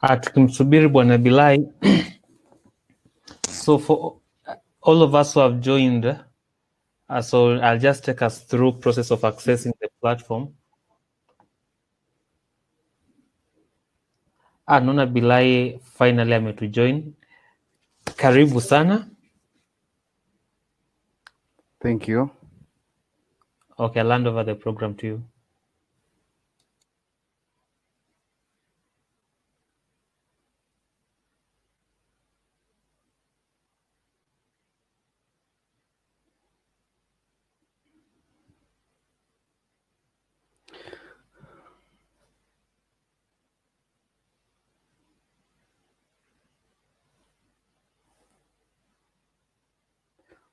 Tukimsubiri Bwana Bilai. So for all of us who have joined, so I'll just take us through process of accessing the platform. Naona Bilai finally ametujoin. Karibu sana. Thank you. Okay, I'll hand over the program to you.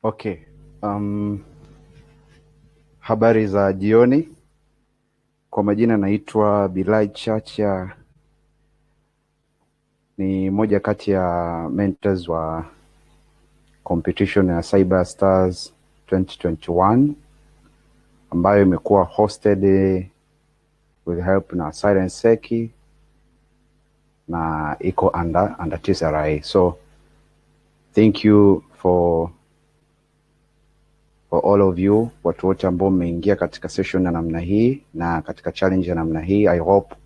Okay. Habari za jioni. Kwa majina naitwa Bilai Chacha. Ni moja kati ya mentors wa competition ya CyberStars 2021 ambayo imekuwa hosted with help na Seki na iko under TSRA. So thank you for all of you, watu wote ambao mmeingia katika session ya namna hii na katika challenge ya namna hii. I hope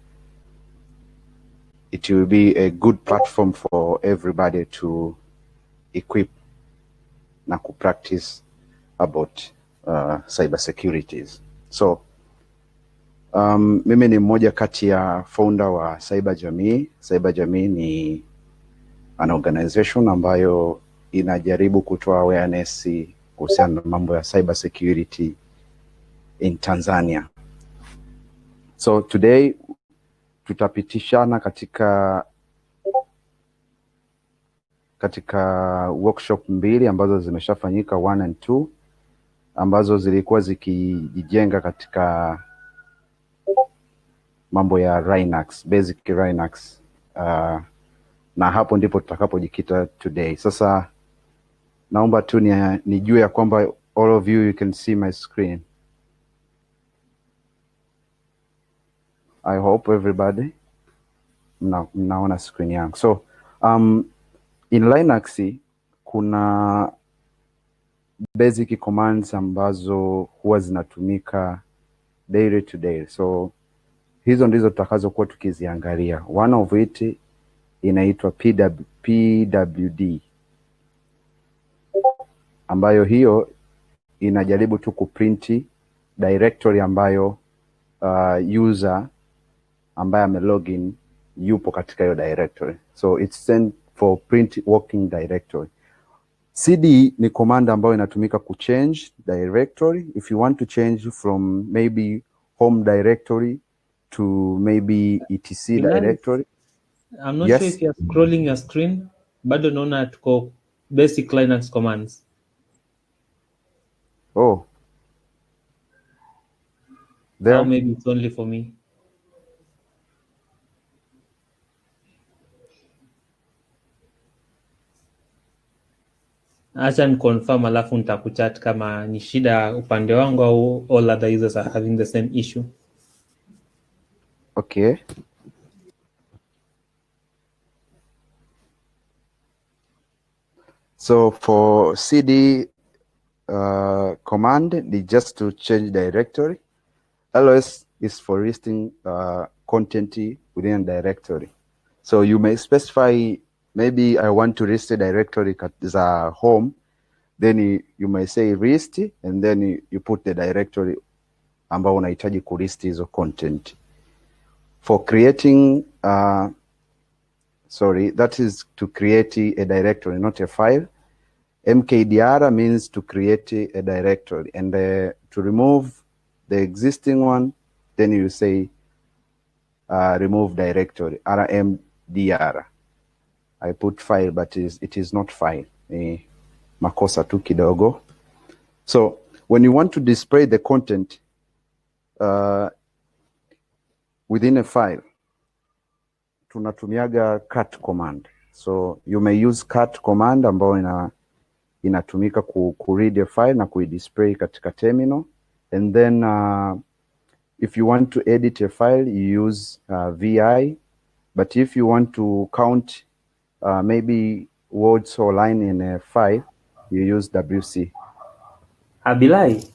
it will be a good platform for everybody to equip na practice about cyber securities. So mimi ni mmoja kati ya founder wa Cyber Jamii. Cyber Jamii ni an organization ambayo inajaribu kutoa awareness kuhusiana na mambo ya cyber security in Tanzania. So today tutapitishana katika workshop mbili ambazo zimeshafanyika 1 and 2 ambazo zilikuwa zikijenga katika mambo ya Linux, basic Linux. Na hapo ndipo tutakapojikita today. Sasa naomba tu nijue ya kwamba all of you can see my screen. I hope everybody mnaona screen yangu. So in Linux kuna basic commands ambazo huwa zinatumika daily to day. So hizo ndizo tutakazokuwa tukiziangalia. One of it inaitwa pwd, ambayo hiyo inajaribu tu kuprinti directory ambayo user ambaye amelogin yupo katika hiyo directory. So it's sent for print working directory. cd ni command ambayo inatumika kuchange directory. If you want to change from maybe home directory to maybe etc directory. I'm not sure if you're scrolling your screen, bado naona tuko basic Linux commands. Oh. There. Or maybe it's only for me. Acha ni confirm alafu nitakuchat kama ni shida upande wangu au all other users are having the same issue. Okay. So for cd command is just to change directory. ls is for listing content within a directory. So you may specify, maybe I want to list a directory as a home, then you may say list, and then you put the directory ambao unahitaji kulist hizo content. For creating, that is to create a directory, not a file. mkdir means to create a directory, and to remove the existing one, then you say remove directory, rmdr. I put file, but it is not file. Makosa tu kidogo. So when you want to display the content within a file, tunatumiaga cat command. So you may use cat command ambayo inatumika ku read a file na kuidisplay katika terminal. And then if you want to edit a file, you use vi But if you want to count maybe words or line in a file, you use WC. Bilai,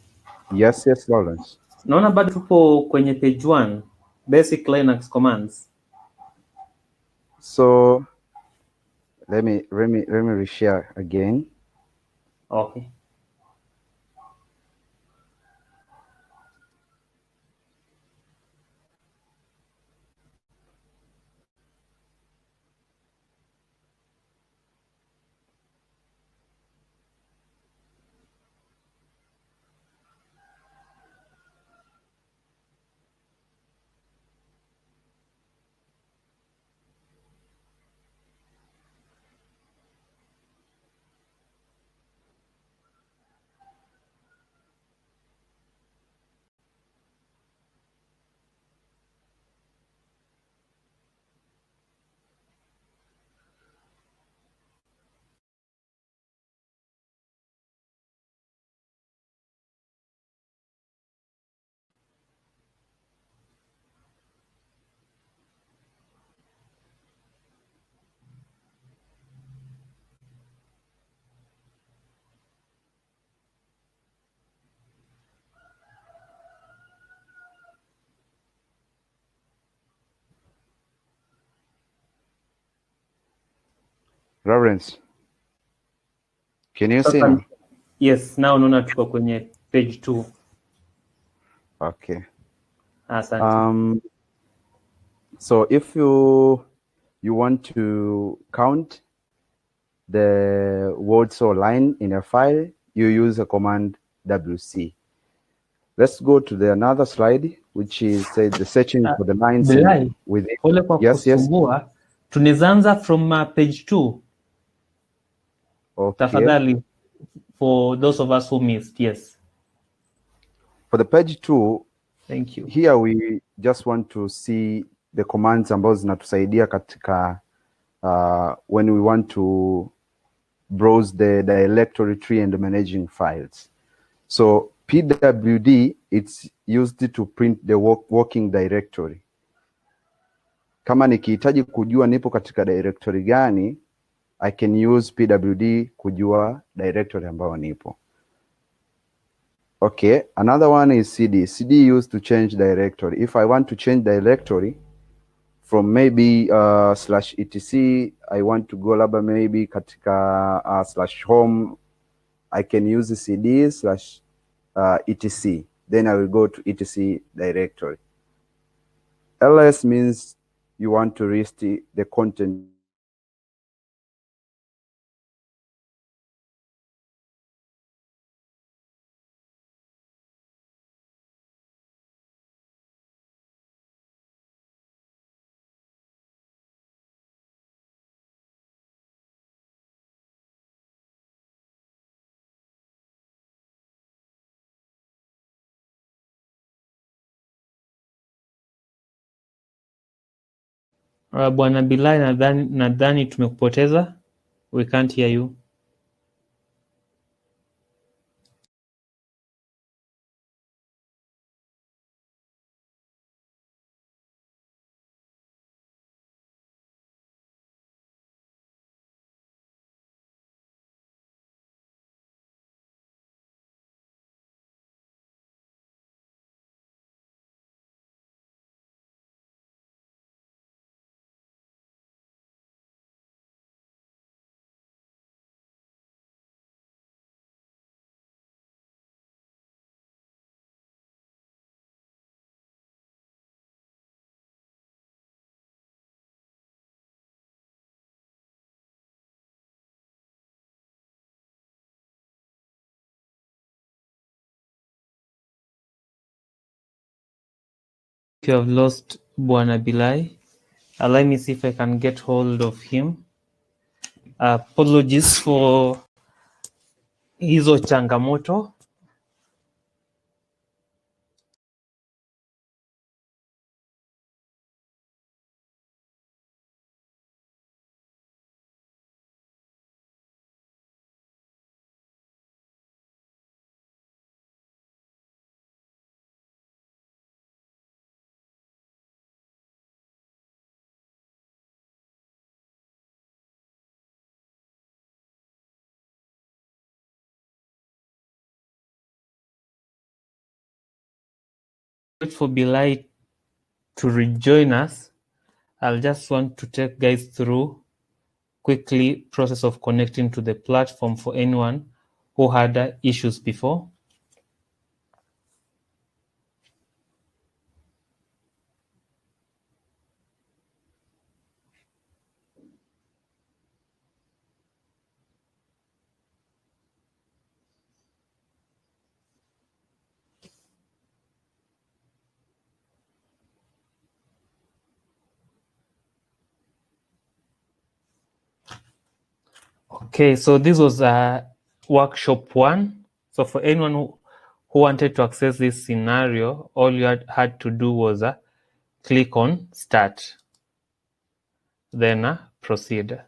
Yes, Lawrence. naona bado tupo kwenye page 1, basic Linux commands. So let me reshare again. Okay. Lawrence, can you see now? Yes, now naona tuko kwenye page 2. Okay. Asante. So if you want to count the words or line in a file, you use the command WC. Let's go to another slide, which is the searching for the lines Bilai, within. pole kwa kusumbua. Tunaweza anza from page 2. Okay. Tafadhali, for those of us who missed. Yes. For the page 2, thank you. Here we just want to see the commands ambazo zinatusaidia katika when we want to browse the directory tree and managing files. So pwd, it's used to print the working directory. Kama nikihitaji kujua nipo katika directory gani, I can use pwd kujua directory ambayo nipo. Okay, another one is cd. cd used to change directory. If I want to change directory from maybe /etc, I want to go labda maybe katika /home, I can use cd /etc. Then I will go to etc directory. ls means you want to list the content Bwana Bilai, nadhani tumekupoteza. We can't hear you. You have lost Bwana Bilai. Let me see if I can get hold of him. Apologies for hizo changamoto. wait for Bilai to rejoin us, I'll just want to take guys through quickly process of connecting to the platform for anyone who had issues before. Okay, so this was workshop 1. So for anyone who wanted to access this scenario, all you had to do was click on start, then proceed.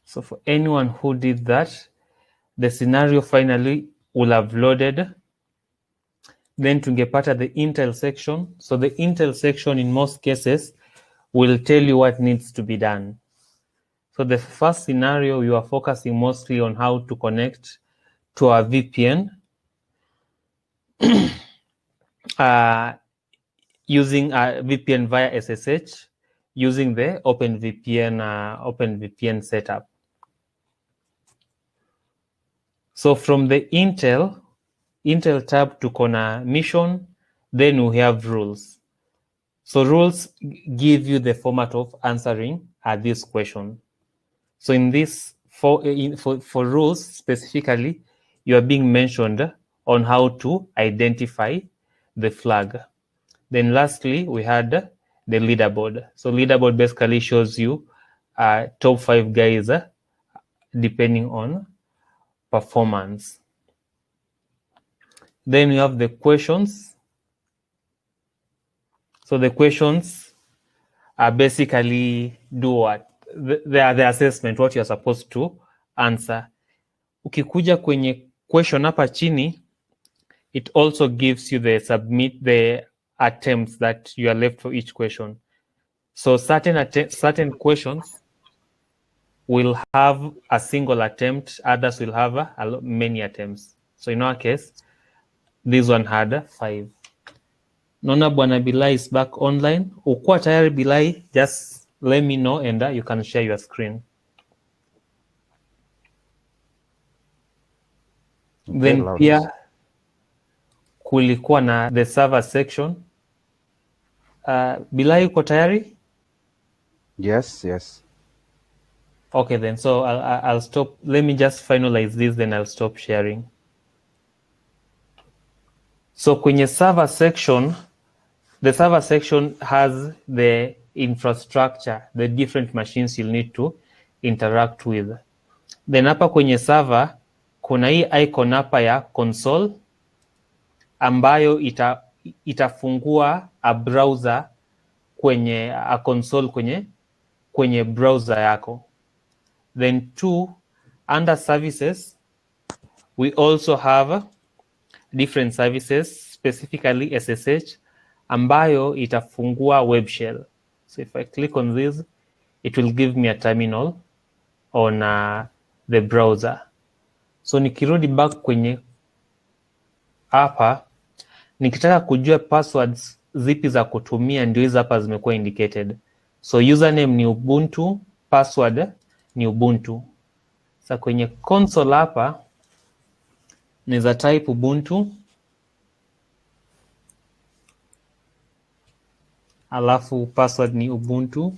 So for anyone who did that, the scenario finally will have loaded. Then tungepata the Intel section. So the Intel section in most cases will tell you what needs to be done. So the first scenario, you are focusing mostly on how to connect to our VPN using a VPN via SSH using the OpenVPN setup. So from the Intel tab tuko na mission, then we have rules. So rules give you the format of answering this question. So in this, for rules specifically, you are being mentioned on how to identify the flag. Then lastly, we had the leaderboard. So leaderboard basically shows you top 5 guys depending on performance. Then we have the questions. So the questions are basically do what? They are the assessment, what you are supposed to answer. Ukikuja kwenye question hapa chini, it also gives you the attempts that you are left for each question. So certain questions will have a single attempt, others will have many attempts. So in our case, this one had 5. Naona Bwana Bilai is back online. Ukuwa tayari Bilai, just let me know and you can share your screen. Okay, then pia kulikuwa na the server section. Bilai uko tayari? Yes. Okay, then so I'll stop. Let me just finalize this, then I'll stop sharing. So kwenye server section, the server section has the infrastructure, the different machines you'll need to interact with. Then hapa kwenye server kuna hii icon hapa ya console ambayo itafungua a browser kwenye a console kwenye browser yako. Then 2, under services, we also have different services, specifically SSH, ambayo itafungua web shell. So if I click on this, it will give me a terminal on the browser. So nikirudi back kwenye hapa, nikitaka kujua passwords zipi za kutumia, ndio hizo hapa zimekuwa indicated. So username ni Ubuntu, password ni Ubuntu. Sasa kwenye console hapa niza type Ubuntu, alafu password ni Ubuntu.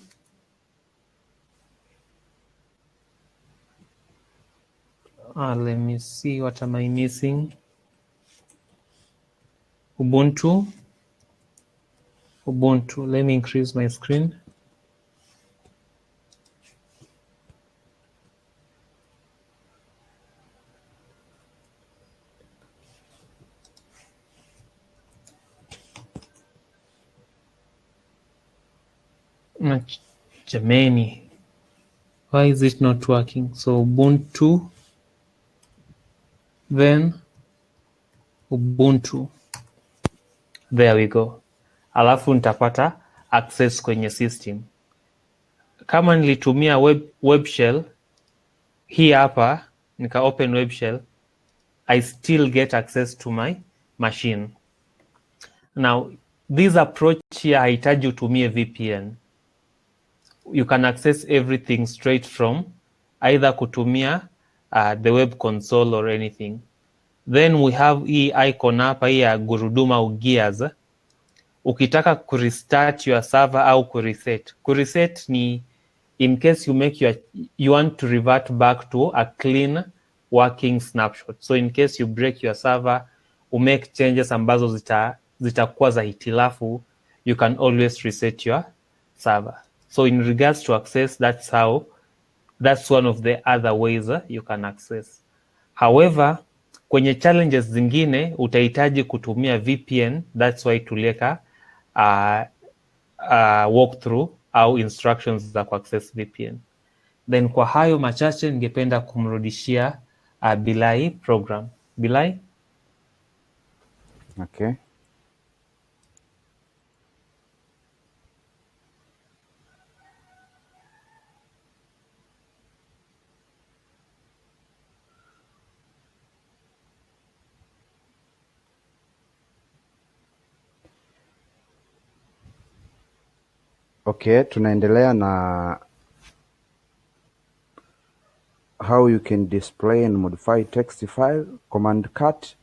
Let me see, what am I missing? Ubuntu. Let me increase my screen. Jamani, why is it not working? So Ubuntu, then Ubuntu. There we go. Alafu nitapata access kwenye system. Kama nilitumia web shell, hii hapa nika open web shell, I still get access to my machine. Now, this approach here haihitaji utumie VPN. You can access everything straight from either kutumia the web console or anything. Then we have hii icon hapa hii ya gurudumu au gears. Ukitaka kurestart your server au kureset. Kureset ni in case you want to revert back to a clean working snapshot. So in case you break your server, make changes ambazo zitakuwa za hitilafu, you can always reset your server. So in regards to access, that's one of the other ways you can access. However, kwenye challenges zingine utahitaji kutumia VPN. That's why tulieka walkthrough au instructions za kuaccess VPN. Then kwa hayo machache ningependa kumrudishia Bilai program. Bilai? Okay. Okay, tunaendelea na how you can display and modify text file. Command cut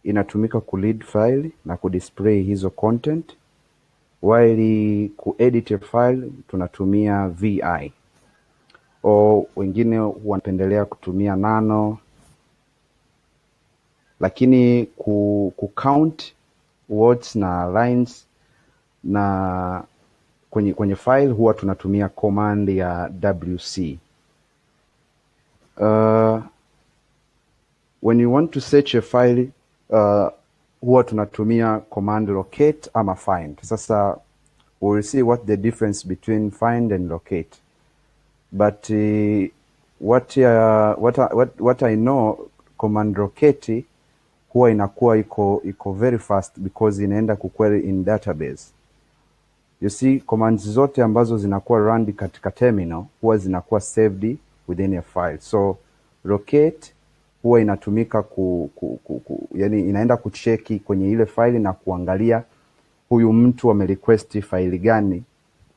inatumika kuread file na kudisplay hizo content, while kuedit file tunatumia vi, o wengine wanapendelea kutumia nano, lakini count words na lines na kwenye file huwa tunatumia command ya wc. When you want to search a file huwa tunatumia command locate ama find. Sasa we'll see what the difference between find and locate, but what I know, command locate huwa inakuwa iko very fast because inaenda kuquery in database. You see, commands zote ambazo zinakuwa run katika terminal huwa zinakuwa saved within a file. So locate huwa inatumika yani inaenda kucheki kwenye ile file na kuangalia huyu mtu amerequest file gani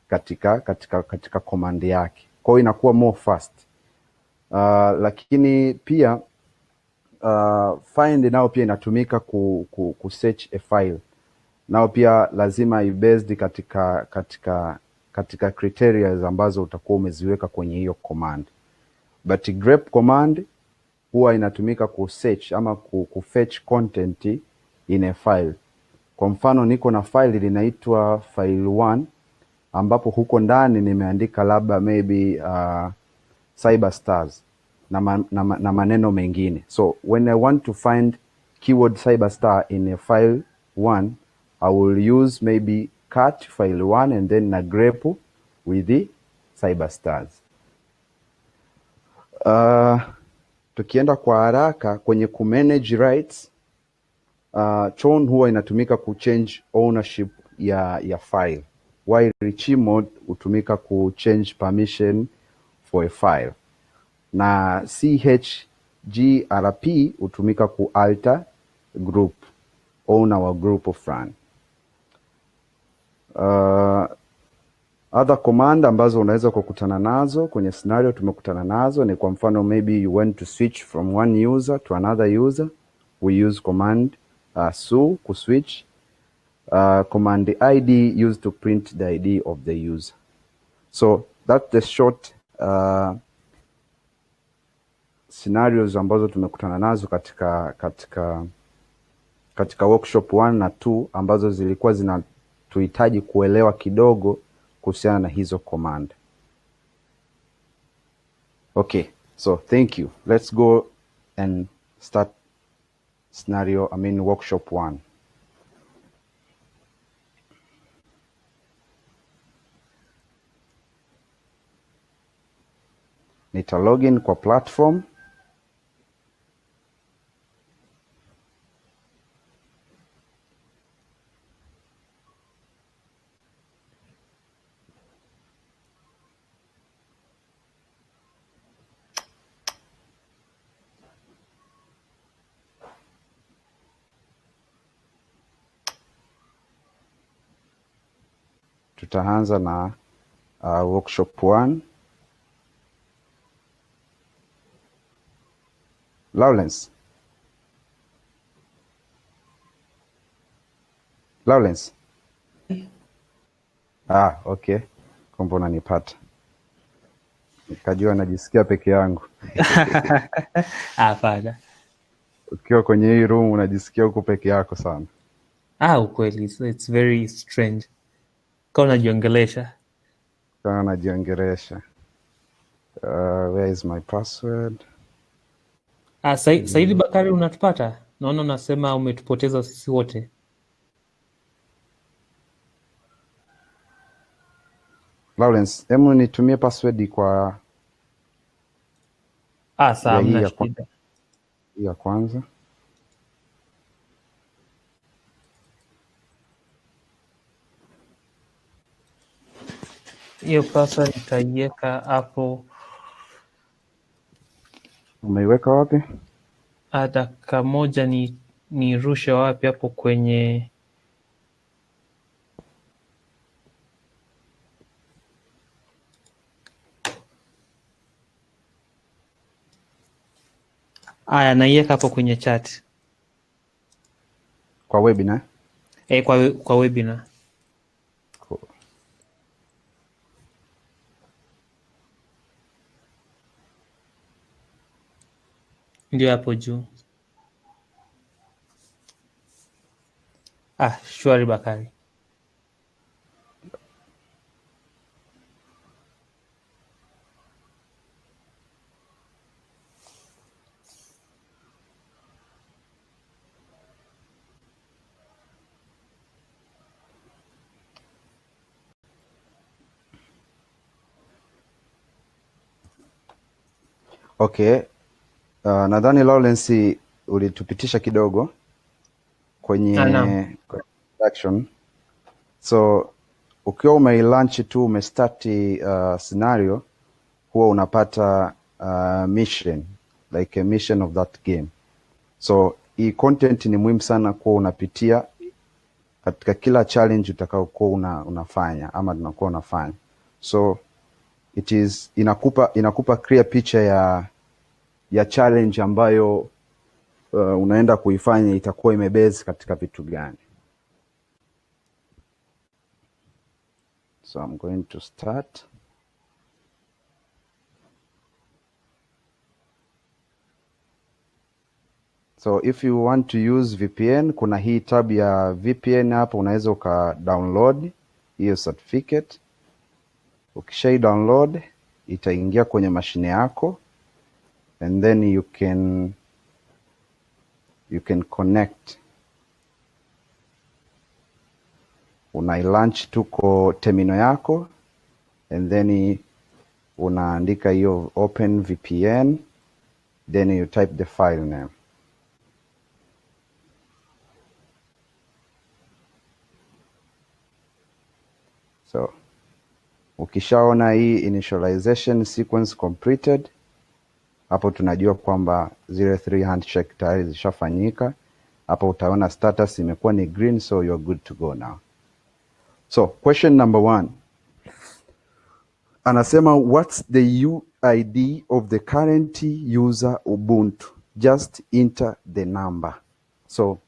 katika command yake. Kwa hiyo inakuwa more fast. Lakini pia find nao pia inatumika search a file. Nao pia lazima i-based katika criteria ambazo utakuwa umeziweka kwenye hiyo command. But grep command huwa inatumika search ama fetch content in a file. Kwa mfano niko na file linaitwa file 1 ambapo huko ndani nimeandika labda maybe CyberStars na maneno mengine. So when I want to find keyword CyberStar in a file 1, I will use maybe cut file 1 and then na grep with the CyberStars. Tukienda kwa haraka kwenye kumanage rights, chown huwa inatumika kuchange ownership ya file, while retrieve mode hutumika kuchange permission for a file, na chgrp hutumika kualter group, owner wa group of run. Other command ambazo unaweza kukutana nazo kwenye scenario tumekutana nazo ni kwa mfano maybe you want to switch from one user to another user, we use command su kuswitch. Command id used to print the id of the user. So that's the short scenarios ambazo tumekutana nazo katika workshop 1 na 2 ambazo zilikuwa zinatuhitaji kuelewa kidogo kuhusiana na hizo command. Okay, so thank you. Let's go and start workshop 1. Nita login kwa platform. tutaanza na workshop 1. Lawrence. Okay. Kumbe unanipata. Nikajua najisikia peke yangu. Hapana. Ukiwa kwenye hii room unajisikia uko peke yako sana. Ukweli, it's very strange. Kama unajiongelesha. Where is my password? Saidi Bakari, unatupata? Naona unasema umetupoteza sisi wote. Lawrence, hebu nitumie password kwa sawa, hamna shida. Ya kwanza. Hiyo password nitaiweka hapo. Umeiweka wapi? Dakika moja ni rushe wapi hapo kwenye naiweka hapo kwenye chat. Kwa webinar? Kwa webinar. Cool. Ndio hapo juu. Shwari Bakari. Okay. Nadhani Lawrence ulitupitisha kidogo kwenye introduction. So ukiwa umeilaunch tu umestart scenario, huwa unapata mission, like a mission of that game. So hii content ni muhimu sana kuwa unapitia katika kila challenge utakaokuwa unafanya ama tunakuwa unafanya. So inakupa clear picture ya challenge ambayo unaenda kuifanya itakuwa imebase katika vitu gani. So I'm going to start. So if you want to use VPN, kuna hii tab ya VPN hapo, unaweza download hiyo certificate. Ukishai download itaingia kwenye mashine yako, and then you can connect. Unailaunch tuko terminal yako, and then unaandika hiyo open VPN, then you type the file name. So ukishaona hii initialization sequence completed, hapo tunajua kwamba 03 handshake tayari zishafanyika. Hapo utaona status imekuwa ni green, so you're good to go now. So question number 1. Anasema what's the UID of the current user Ubuntu? Just enter the number. So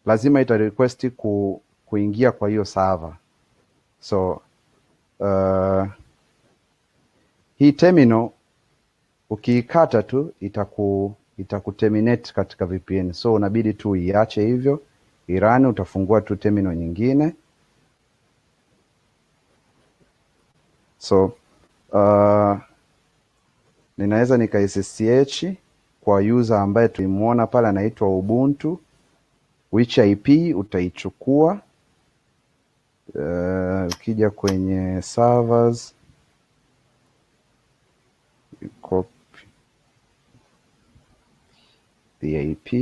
lazima ita request kuingia kwa hiyo server. So hii terminal ukiikata tu itakuterminate katika VPN. So unabidi tu iache hivyo irani, utafungua tu terminal nyingine. So ninaweza nika SSH kwa user ambaye tulimuona pale anaitwa Ubuntu, which IP utaichukua. Ukija kwenye servers, copy the IP,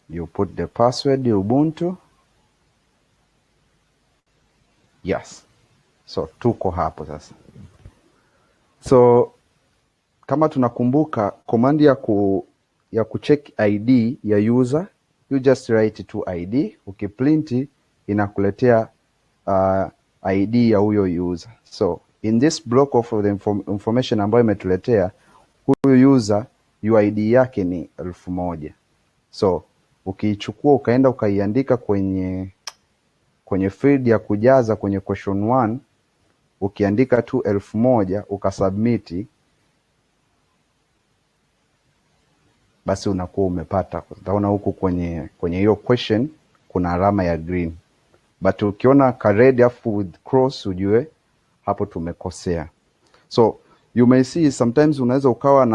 you put the password Ubuntu. Yes. So tuko hapo sasa. So kama tunakumbuka command ya kucheck ID ya user, you just write to ID, ukiprint inakuletea ID ya huyo user. So in this block of the information ambayo imetuletea huyo user, UID yake ni 1000. So ukiichukua ukaenda ukaiandika kwenye field ya kujaza kwenye question 1, ukiandika tu 1000 ukasubmit, basi unakuwa umepata. Utaona huku kwenye hiyo question kuna alama ya green, but ukiona ka red afu with cross ujue hapo tumekosea. So you may see sometimes unaweza ukawa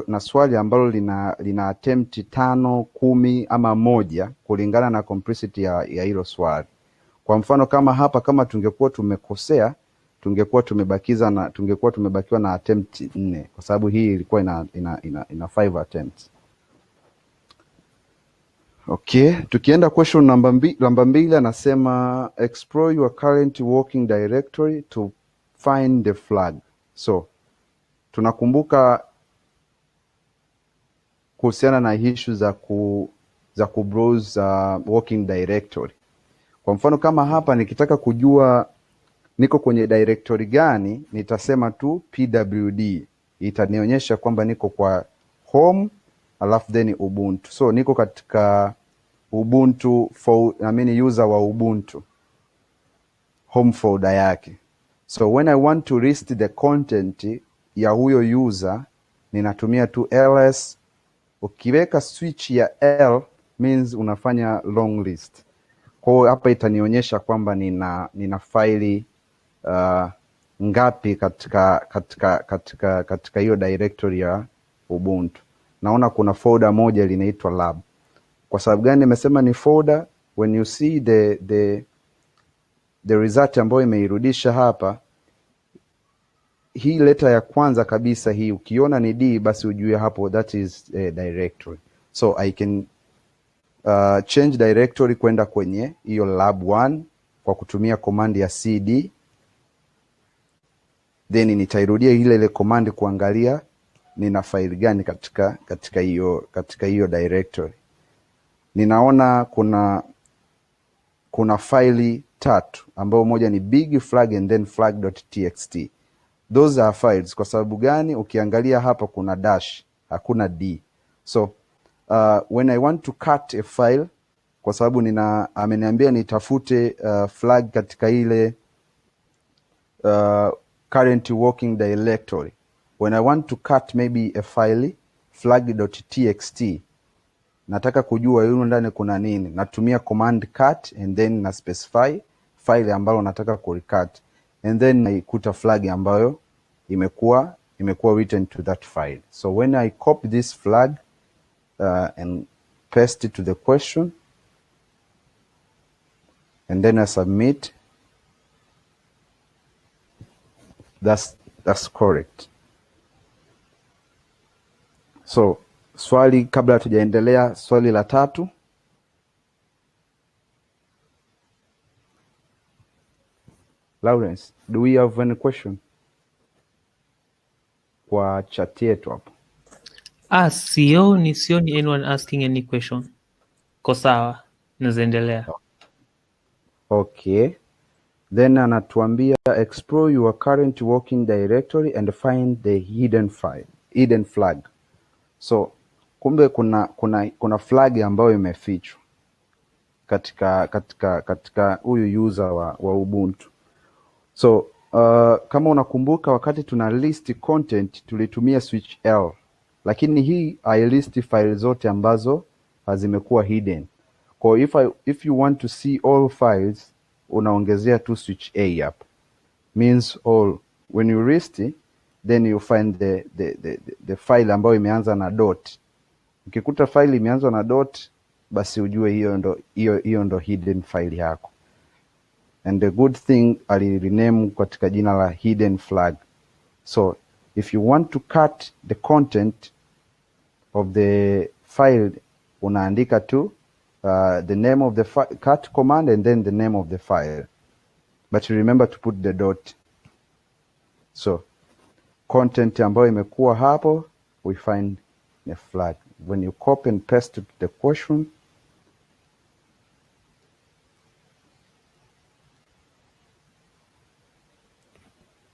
na swali ambalo lina attempt 5, 10 ama 1 kulingana na complexity ya hilo swali. Kwa mfano kama hapa, kama tungekuwa tumekosea, tungekuwa tumebakiwa na attempt 4, kwa sababu hii ilikuwa ina 5 attempts. Okay, tukienda question namba 2 anasema explore your current working directory to find the flag. So tunakumbuka kuhusiana na issue za kubrowse working directory. Kwa mfano kama hapa nikitaka kujua niko kwenye directory gani, nitasema tu pwd, itanionyesha kwamba niko kwa home alafu then Ubuntu. So niko katika Ubuntu user wa Ubuntu home folder yake. So when I want to list the content ya huyo user, ninatumia tu ls. Ukiweka switch ya L means unafanya long list. Kwa hiyo hapa itanionyesha kwamba nina faili ngapi katika hiyo directory ya Ubuntu. Naona kuna folder moja linaitwa lab. Kwa sababu gani nimesema ni folder? When you see the result ambayo imeirudisha hapa, hii letter ya kwanza kabisa hii ukiona ni D, basi ujue hapo that is a directory. So I can change directory kwenda kwenye hiyo lab 1 kwa kutumia command ya cd, then nitairudia ile command kuangalia nina file gani katika hiyo directory. Ninaona kuna faili 3 ambayo moja ni big flag and then flag.txt. Those are files. Kwa sababu gani? Ukiangalia hapa kuna dash, hakuna D. So when I want to cut a file, kwa sababu ameniambia nitafute flag katika ile current working directory. When I want to cut maybe a file flag.txt, nataka kujua yuno ndani kuna nini, natumia command cut and then na specify file ambayo nataka kurecut, and then naikuta flag ambayo imekuwa written to that file. So when I copy this flag and paste it to the question and then I submit, that's correct. So swali kabla tujaendelea, swali la 3. Lawrence, do we have any question kwa chat yetu hapo? Sioni anyone asking any question. Ko sawa, naendelea. Okay. Then anatuambia explore your current working directory and find the hidden flag. So kumbe kuna flag ambayo imefichwa katika huyu user wa Ubuntu. So kama unakumbuka wakati tuna list content tulitumia switch L, lakini hii hailist file zote ambazo hazimekuwa hidden. Kwa if you want to see all files, unaongezea tu switch A hapa. Means all. When you list, then you find the file ambayo imeanza na dot. Ukikuta file imeanza na dot, basi ujue hiyo ndo hidden file yako. And the good thing alirename katika jina la hidden flag. So if you want to cut the content of the file, unaandika tu the name of the cut command and then the name of the file. but remember to put the dot. So content ambayo imekuwa hapo, we find the flag. When you copy and paste to the question,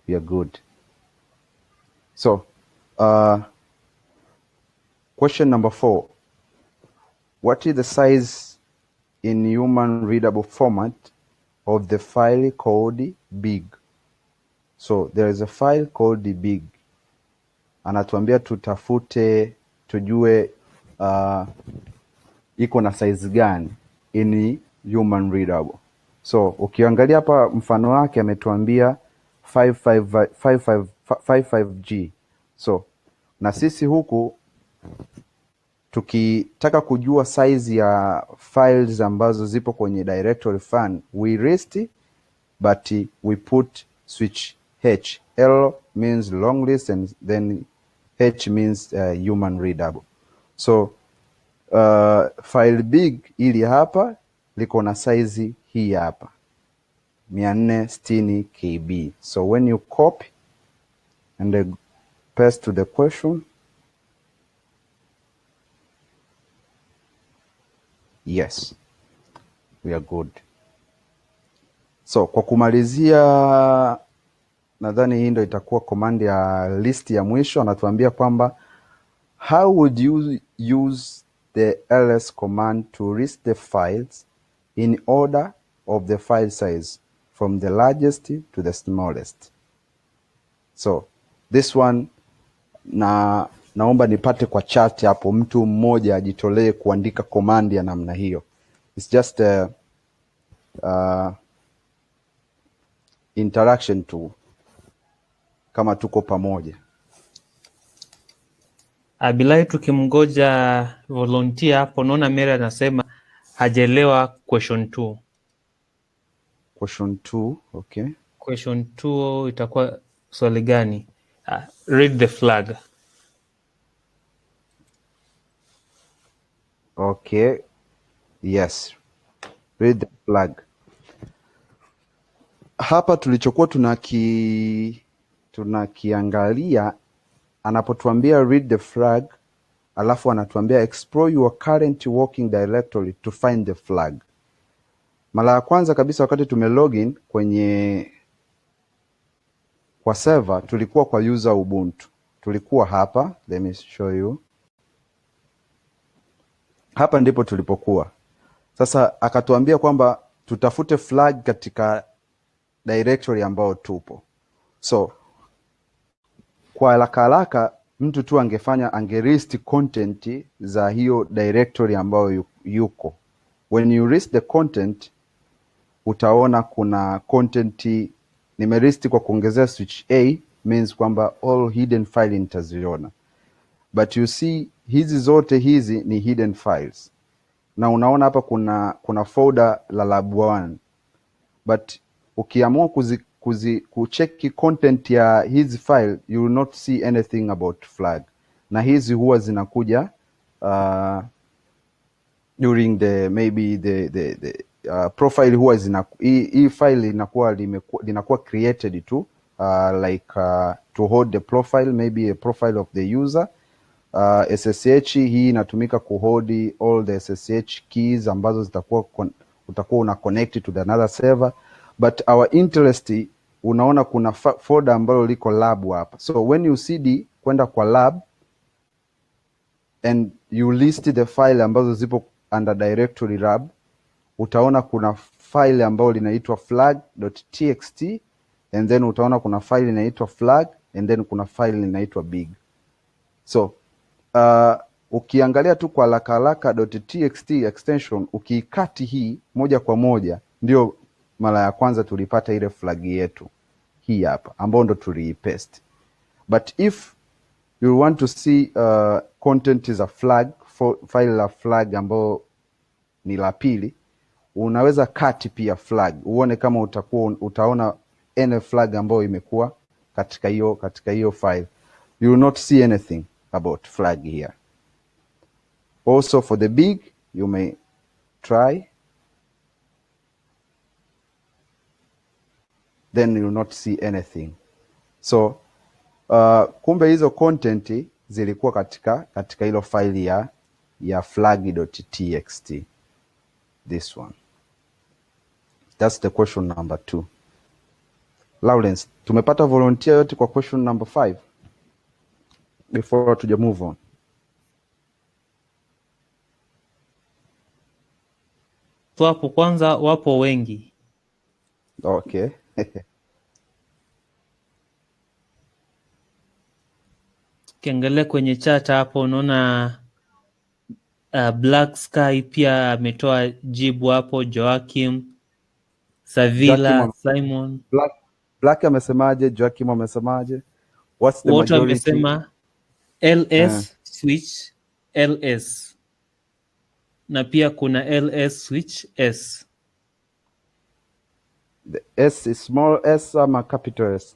we are good. So question number 4, what is the size in human readable format of the file called big? So there is a file called big. Anatuambia tutafute tujue iko na size gani in human readable. So ukiangalia hapa mfano wake ametuambia 55G. So na sisi huku tukitaka kujua size ya files ambazo zipo kwenye directory fan, we list but we put switch H. L means long list and then H means human readable. So file big ili hapa liko na size hii hapa 460 KB. So when you copy and then paste to the question, yes, we are good. So kwa kumalizia, nadhani hii ndio itakuwa command ya list ya mwisho. Anatuambia kwamba how would you use the ls command to list the files in order of the file size from the largest to the smallest. So this one naomba nipate kwa chat hapo mtu mmoja ajitolee kuandika command ya namna hiyo. It's just interaction tu kama tuko pamoja. Abilai, tukimgoja volunteer hapo, naona Mary anasema hajaelewa question 2. Question 2, okay. Question 2 itakuwa swali gani? Read the flag. Okay. Yes. Read the flag. Hapa tulichokuwa tunakiangalia anapotuambia read the flag, alafu anatuambia explore your current working directory to find the flag. Mara ya kwanza kabisa wakati tumelogin kwa server tulikuwa kwa user Ubuntu. Tulikuwa hapa, let me show you. Hapa ndipo tulipokuwa. Sasa akatuambia kwamba tutafute flag katika directory ambao tupo. So kwa haraka mtu tu angelist content za hiyo directory ambayo yuko. When you list the content, utaona kuna content nimelist kwa kuongezea switch A, means kwamba all hidden file nitaziona. But you see hizi zote hizi ni hidden files. Na unaona hapa kuna folder la lab 1. But ukiamua kucheki content ya hizi file, you will not see anything about flag. Na hizi huwa zinakuja during maybe the profile huwa hii file linakuwa created tu to hold the profile, maybe a profile of the user. SSH hii inatumika kuhold all the SSH keys ambazo utakuwa una connect to the another server. But our interest, unaona kuna folder ambalo liko lab hapa. So when you cd kwenda kwa lab and you list the file ambazo zipo under directory lab, utaona kuna file ambayo linaitwa flag.txt, and then utaona kuna file linaitwa flag, and then kuna file linaitwa big. So ukiangalia tu kwa haraka.txt extension, ukiikati hii moja kwa moja, ndio mara ya kwanza tulipata ile flag yetu hii hapa ambayo ndo tuliipaste. But if you want to see content is a flag, file la flag ambayo ni la pili, unaweza kati pia flag uone kama utaona any flag ambayo imekuwa katika hiyo file. You will not see anything about flag here. Also for the big, you may try. then you will not see anything. So kumbe hizo content zilikuwa katika hilo file ya flag.txt. This one. That's the question number 2. Lawrence, tumepata volunteer yote kwa question number 5 before tuja move on. Hapo kwanza wapo wengi. Okay. Ukiangalia kwenye chat hapo unaona Black Sky pia ametoa jibu hapo, Joachim, Savila, Simon. Black amesemaje? Joachim amesemaje? What's the wote majority? Wamesema LS switch LS na pia kuna LS switch S. The S is small s ama capital S?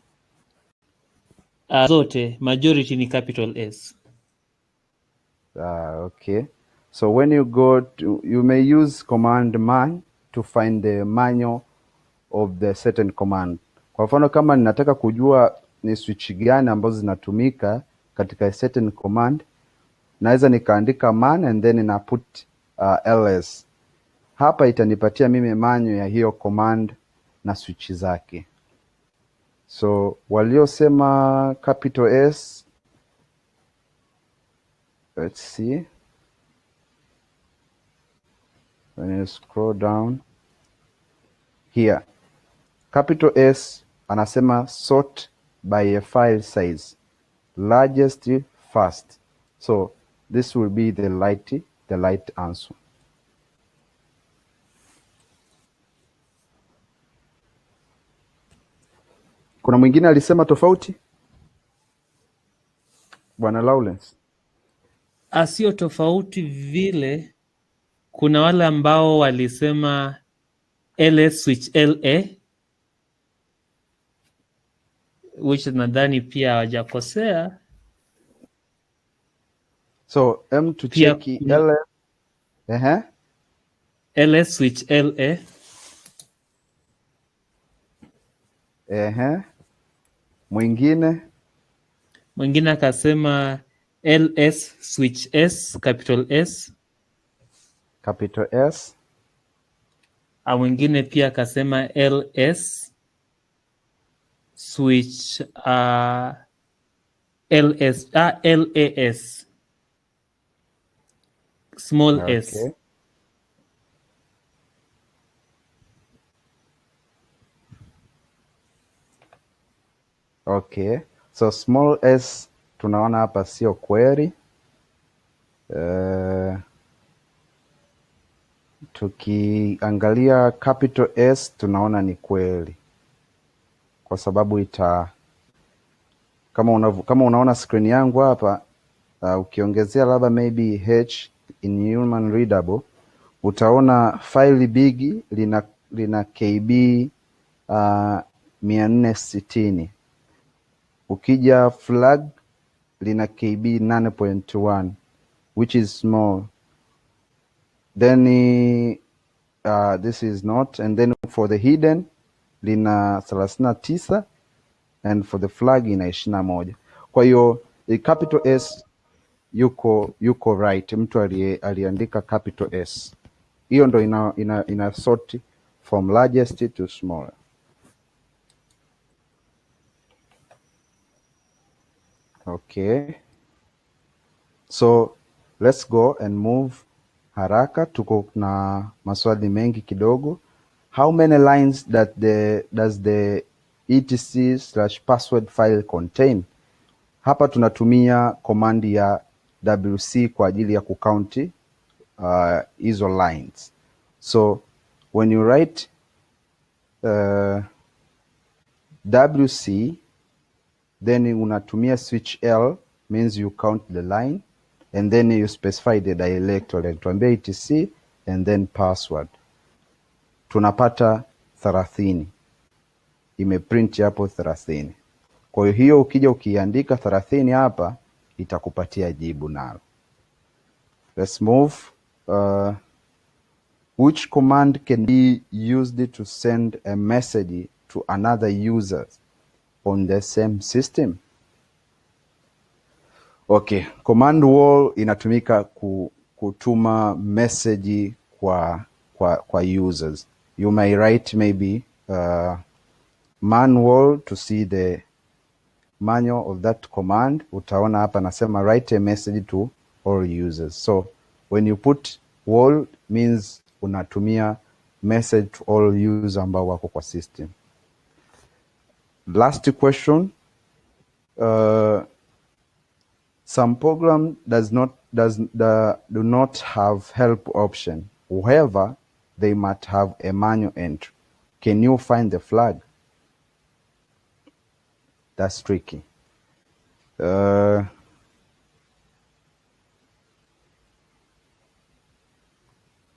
Zote majority ni capital S. Okay. So when you go to, you may use command man to find the manual of the certain command. Kwa mfano kama ninataka kujua ni switch gani ambazo zinatumika katika certain command, naweza nikaandika man and then na put ls. Hapa itanipatia mimi manual ya hiyo command na switch zake. So waliosema capital S, let's see. When you scroll down here, capital S anasema sort by a file size, largest first. So this will be the right answer. Kuna mwingine alisema tofauti? Bwana Lawrence. Sio tofauti vile. Kuna wale ambao walisema LS switch LA, which nadhani pia hawajakosea. So to check LS. LS switch LA. Mwingine akasema LS switch S, capital S. Capital S. Mwingine pia akasema LS switch LAS small s. Okay. So small s tunaona hapa sio kweli. Tukiangalia capital S tunaona ni kweli, kwa sababu kama unaona screen yangu hapa, ukiongezea labda maybe H in human readable, utaona file big lina KB 460. Ukija flag lina KB 8.1 which is small. Then this is not, and then for the hidden lina 39 and for the flag ina 21. Kwa hiyo capital S yuko right. Mtu aliandika capital S. Hiyo ndo ina sort from largest to smaller. Okay. So let's go and move haraka, tuko na maswali mengi kidogo. How many lines does the etc/password file contain? Hapa tunatumia command ya wc kwa ajili ya kucounti hizo lines. So when you write wc, then unatumia switch L, means you count the line, and then you specify the directory, tuambia etc and then password. Tunapata 30, imeprint hapo 30. Kwa hiyo ukija ukiandika 30 hapa itakupatia jibu nalo. Let's move. Which command can be used to send a message to another user on the same system? Okay, command wall inatumika kutuma message kwa users. You may write maybe man wall to see the manual of that command. Utaona hapa nasema write a message to all users. So when you put wall means unatumia message to all users ambao wako kwa system. Last question. Some program do not have help option. However, they might have a manual entry. Can you find the flag? That's tricky.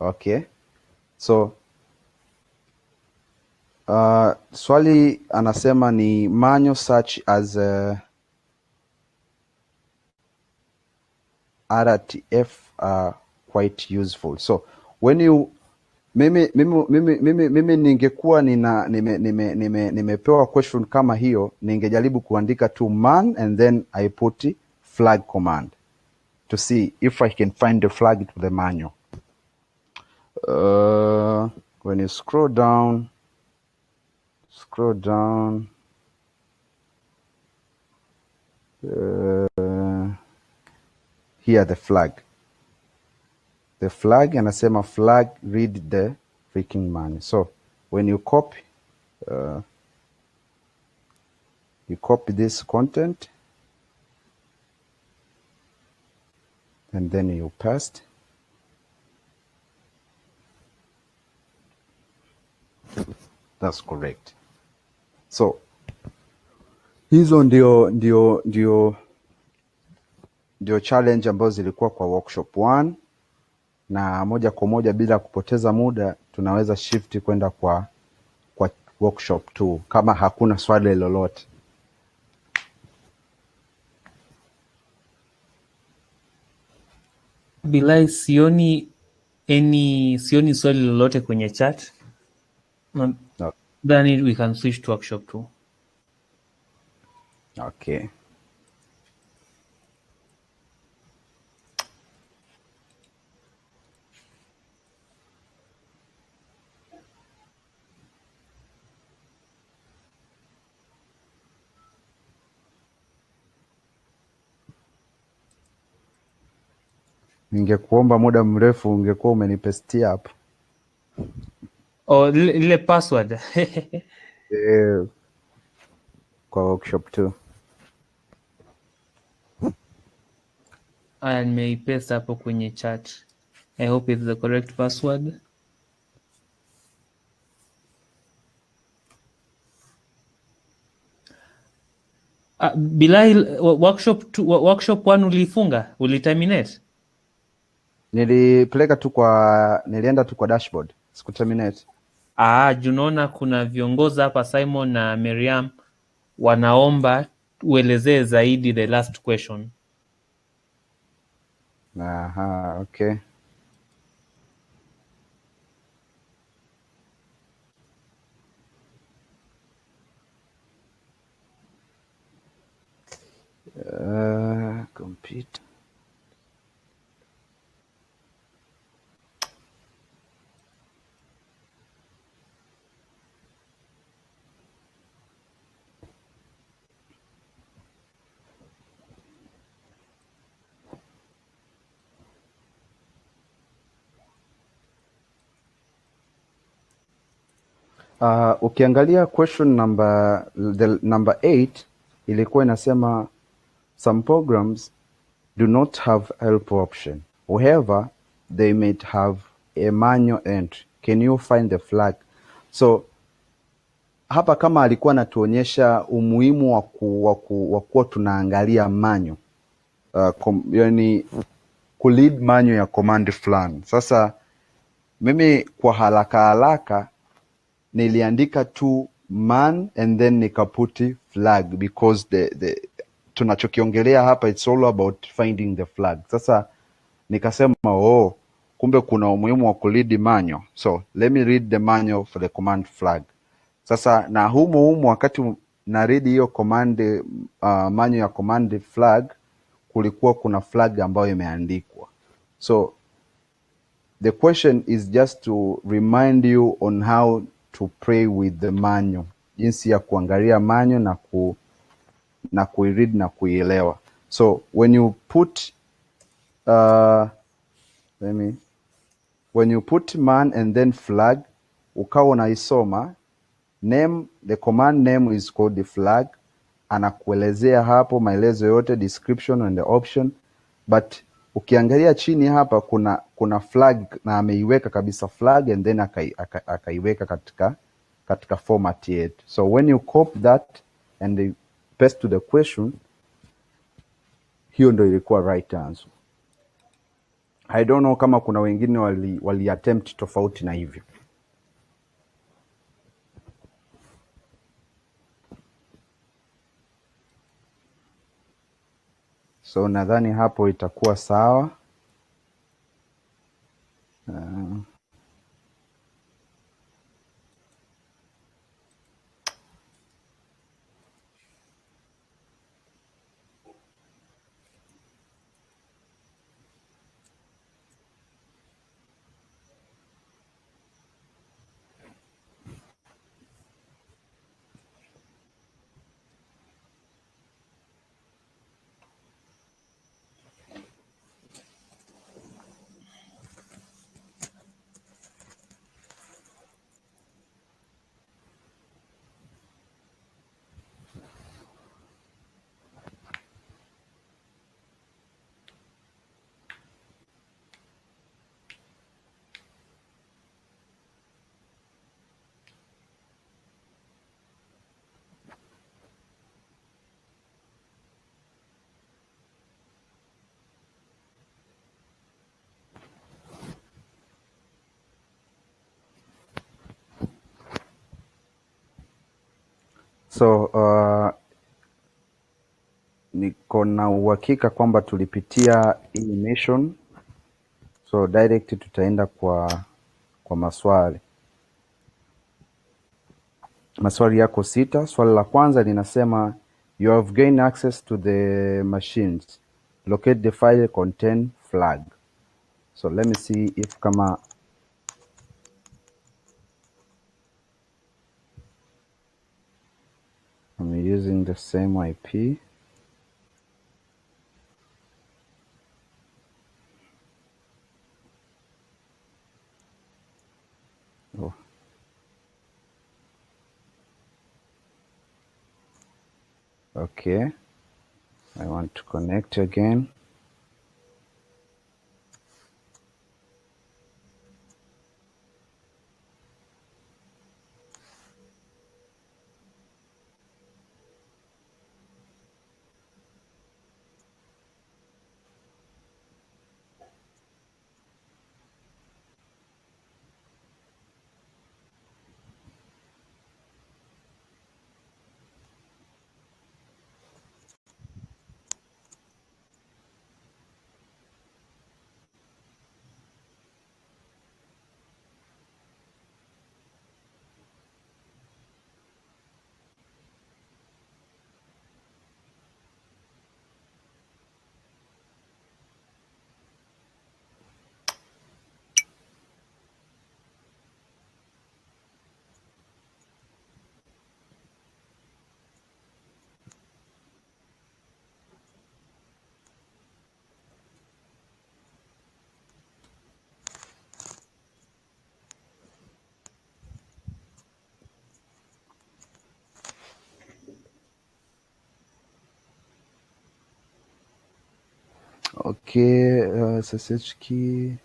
Okay. So swali anasema ni manual such as RTF are quite useful. So when you mimi ningekuwa nimepewa question kama hiyo, ningejaribu kuandika tu man and then I put flag command to see if I can find the flag to the manual. When you scroll down, here the flag. The flag anasema flag read the freaking manual. So when you copy this content and then you paste. That's correct. So hizo ndio challenge ambazo zilikuwa kwa workshop 1, na moja kwa moja bila kupoteza muda tunaweza shift kwenda kwa workshop 2 kama hakuna swali lolote. Bilai, sioni swali lolote kwenye chat. No. Then we can switch to workshop 2. Okay. Ningekuomba muda mrefu ungekuwa umenipestia hapo. Oh, ile password. Kwa workshop 2. I may paste hapo kwenye chat. I hope it's the correct password. Bilal, workshop 1 ulifunga? Uliterminate? Nilienda tu kwa dashboard. Siku terminate. Junaona kuna viongozi hapa, Simon na Miriam, wanaomba uelezee zaidi the last question. Aha, okay. Computer. Ukiangalia question number 8 ilikuwa inasema some programs do not have help option. However, they might have a manual entry. Can you find the flag? So hapa kama alikuwa anatuonyesha umuhimu wa kuwa tunaangalia manual, yani kulead manual ya command fulani. Sasa mimi kwa haraka niliandika tu man and then nikaputi flag because tunachokiongelea hapa it's all about finding the flag. Sasa nikasema kumbe kuna umuhimu wa kulead manual. So let me read the manual for the command flag. Sasa na humu wakati na read hiyo command manual ya command flag, kulikuwa kuna flag ambayo imeandikwa. So the question is just to remind you on how to play with the manual, jinsi ya kuangalia manual na kuiread na kuielewa. So when you put when you put man and then flag, ukawa unaisoma name, the command name is called the flag, anakuelezea hapo maelezo yote, description and the option. But ukiangalia chini hapa kuna flag na ameiweka kabisa flag and then akaiweka katika format yetu. So when you copy that and they paste to the question, hiyo ndio ilikuwa right answer. I don't know kama kuna wengine wali attempt tofauti na hivyo. So nadhani hapo itakuwa sawa. So niko na uhakika kwamba tulipitia hii mission. So direct tutaenda kwa maswali. Maswali yako 6. Swali la kwanza linasema you have gained access to the machines. Locate the file contain flag. So let me see if kama I'm using the same IP. Oh. Okay. I want to connect again. Okay, SSH key.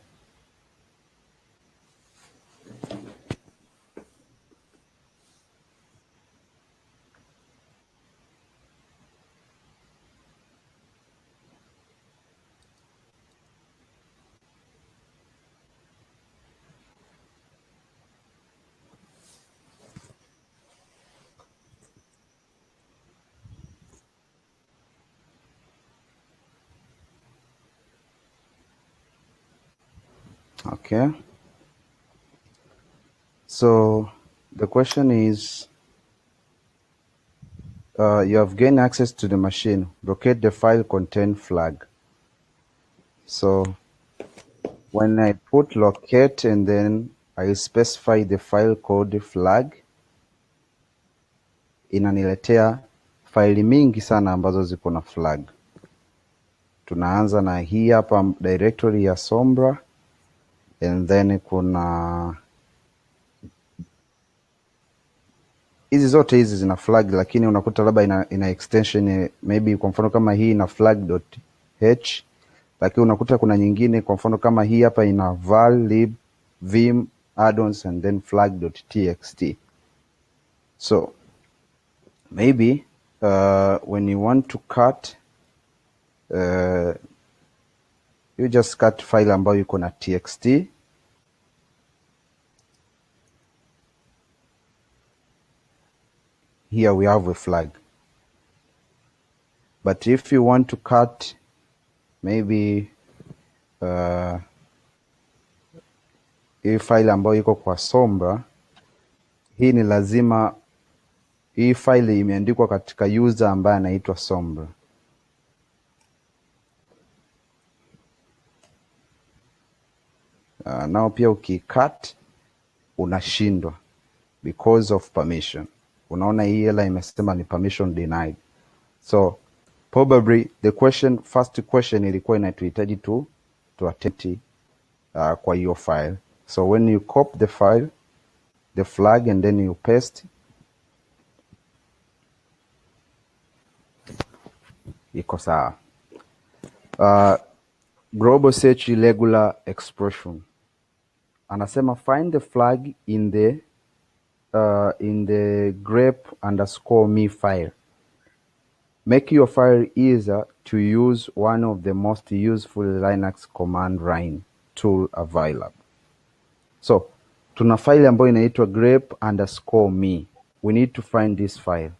Okay. So the question is, you have gained access to the machine. Locate the file contain flag. So when I put locate and then I specify the file called flag, inaniletea faili mingi sana ambazo ziko na flag. Tunaanza na hii hapa directory ya Sombra, and then kuna hizi zote hizi zina flag, lakini unakuta labda ina extension maybe, kwa mfano kama hii ina flag.h, lakini unakuta kuna nyingine, kwa mfano kama hii hapa ina val lib vim addons and then flag.txt. So maybe when you want to cut, you just cut file ambayo iko na txt. Here we have a flag. But if you want to cut maybe hii file ambayo iko kwa Sombra, hii ni lazima hii file imeandikwa katika user ambaye anaitwa Sombra. Nao pia ukicut unashindwa because of permission. Unaona hii hela imesema ni permission denied. So probably the first question ilikuwa inatuhitaji to attempt kwa hiyo file. So when you copy the file, the flag, and then you paste, iko sawa. Global search irregular expression. Anasema find the flag in the grep_me file. Make your file easier to use one of the most useful Linux command line tool available. So tuna file ambayo inaitwa grep_me. We need to find this file.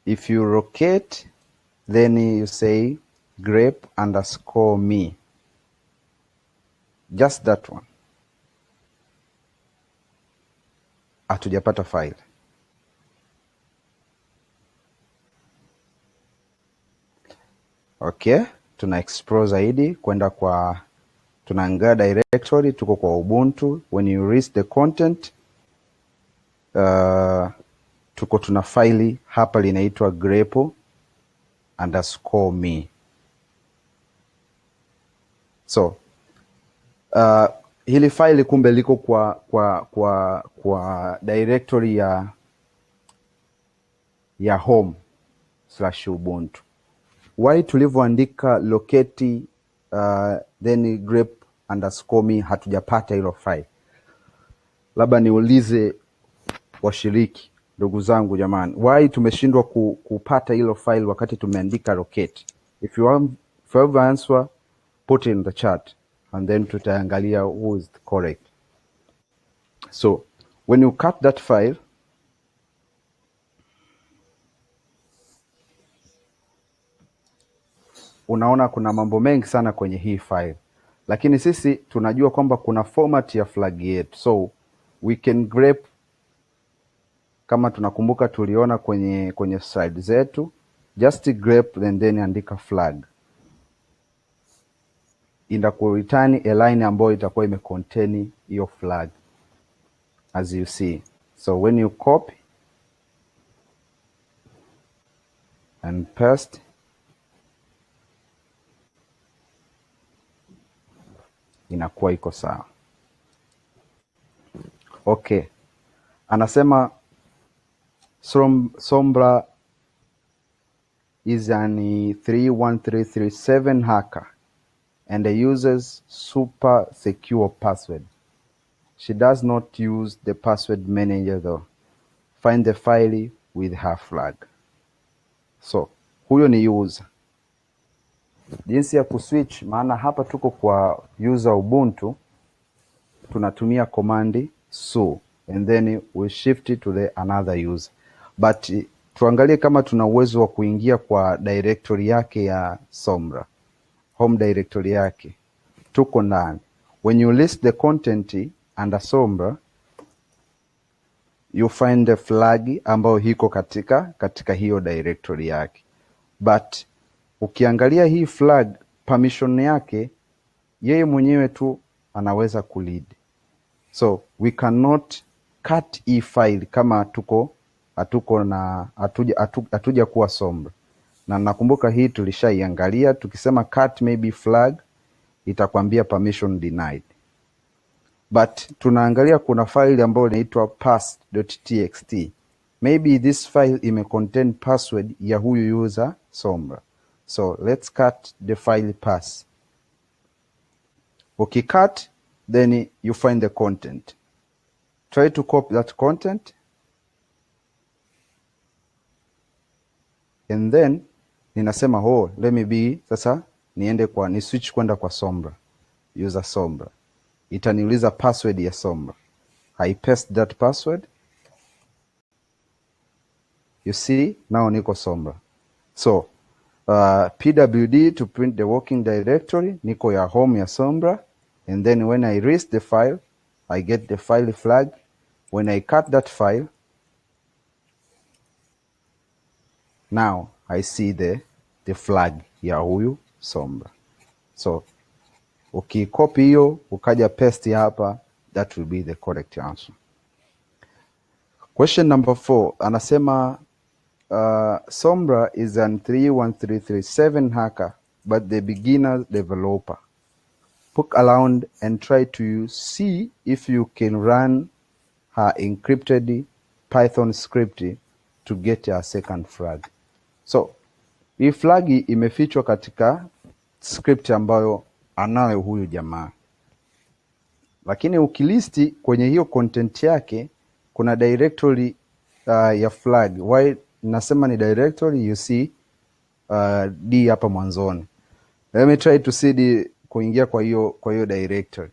If you locate, then you say grep_me. Just that one. Hatujapata file. Okay, tuna explore zaidi kwenda kwa, tunaangalia directory, tuko kwa Ubuntu. When you read the content, tuko tuna file hapa linaitwa grep_me. So hili file kumbe liko kwa directory ya home/ubuntu. Why tulivyoandika locate then grep_me hatujapata hilo file? Labda niulize washiriki, ndugu zangu jamani, why tumeshindwa kupata hilo file wakati tumeandika locate? If you have answer, put it in the chat and then tutaangalia who is correct. So when you cut that file, unaona kuna mambo mengi sana kwenye hii file, lakini sisi tunajua kwamba kuna format ya flag yetu. So we can grep, kama tunakumbuka tuliona kwenye slide zetu, just grep and then andika flag. Inakureturn a line ambayo itakuwa imecontain hiyo flag as you see. So when you copy and paste, inakuwa iko sawa. Okay, anasema Sombra is an 31337 hacker and uses super secure password. She does not use the password manager though. Find the file with her flag. So huyo ni user. Jinsi ya kuswitch, maana hapa tuko kwa user Ubuntu, tunatumia command su and then we shift it to the another user. But tuangalie kama tuna uwezo wa kuingia kwa directory yake ya Sombra, home directory yake. Tuko ndani. When you list the content under Sombra, you find the flag ambayo hiko katika hiyo directory yake. But ukiangalia hii flag permission yake yeye mwenyewe tu anaweza kulead. So we cannot cut hii file kama hatuja kuwa Sombra. Na nakumbuka hii tulishaiangalia, tukisema cut maybe flag itakwambia permission denied. But tunaangalia kuna file ambayo inaitwa pass.txt. Maybe this file ime contain password ya huyu user Sombra. So let's cut the file pass. Ukicut, then you find the content. Try to copy that content. And then ninasema let me be sasa ni switch kwenda kwa Sombra. User Sombra. Itaniuliza password ya Sombra. I paste that password. You see, now niko Sombra. So, pwd to print the working directory, niko ya home ya Sombra. And then when I erase the file, I get the file flag. When I cut that file, now I see the flag ya huyu Sombra. So, ukicopy hiyo, ukaja paste hapa, that will be the correct answer. Question number 4, anasema Sombra is an 31337 hacker, but the beginner developer. Poke around and try to see if you can run her encrypted Python script to get a second flag. So, hii flag imefichwa katika script ambayo anayo huyu jamaa. Lakini ukilisti kwenye hiyo content yake, kuna directory ya flag. Why nasema ni directory? You see D hapa mwanzoni. Let me try to see kuingia kwa hiyo directory.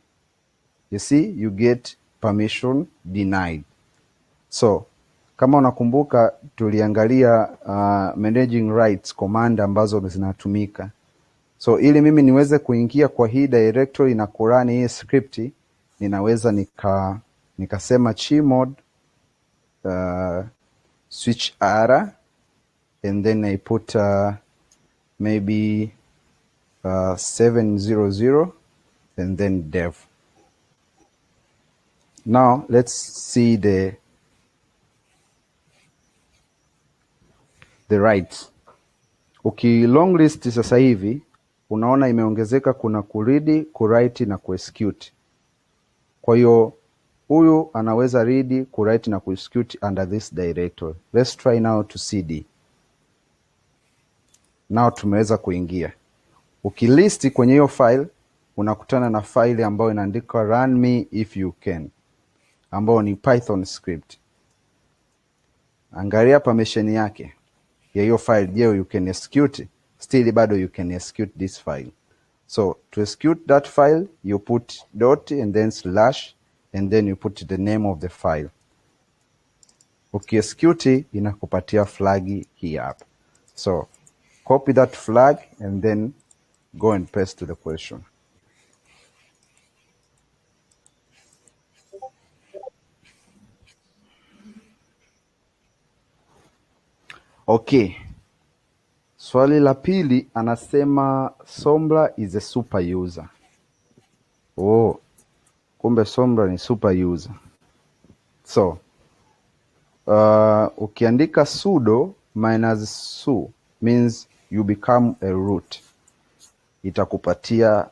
You see, you get permission denied. So, kama unakumbuka tuliangalia managing rights command ambazo zinatumika. So, ili mimi niweze kuingia kwa hii directory na kurani hii script, ninaweza nikasema chmod switch r and then I put maybe 700 and then dev. Now let's see the rights. Long list sasa hivi unaona imeongezeka, kuna kuread, kuwrite na kuexecute. Kwa hiyo huyu anaweza read, kuwrite na kuexecute under this directory. Let's try now to cd. Now tumeweza kuingia. Ukilisti kwenye hiyo file unakutana na file ambayo inaandikwa run me if you can, ambayo ni Python script. Angalia permission yake ya hiyo file. Je, you can execute? Still bado you can execute this file. So to execute that file, you put dot and then slash and then you put the name of the file. Ukiexecute inakupatia flag hii hapa. So copy that flag and then go and paste to the question. Okay. Swali la pili anasema Sombra is a super user. Kumbe Sombra ni super user. So, ukiandika sudo -su means you become a root. Itakupatia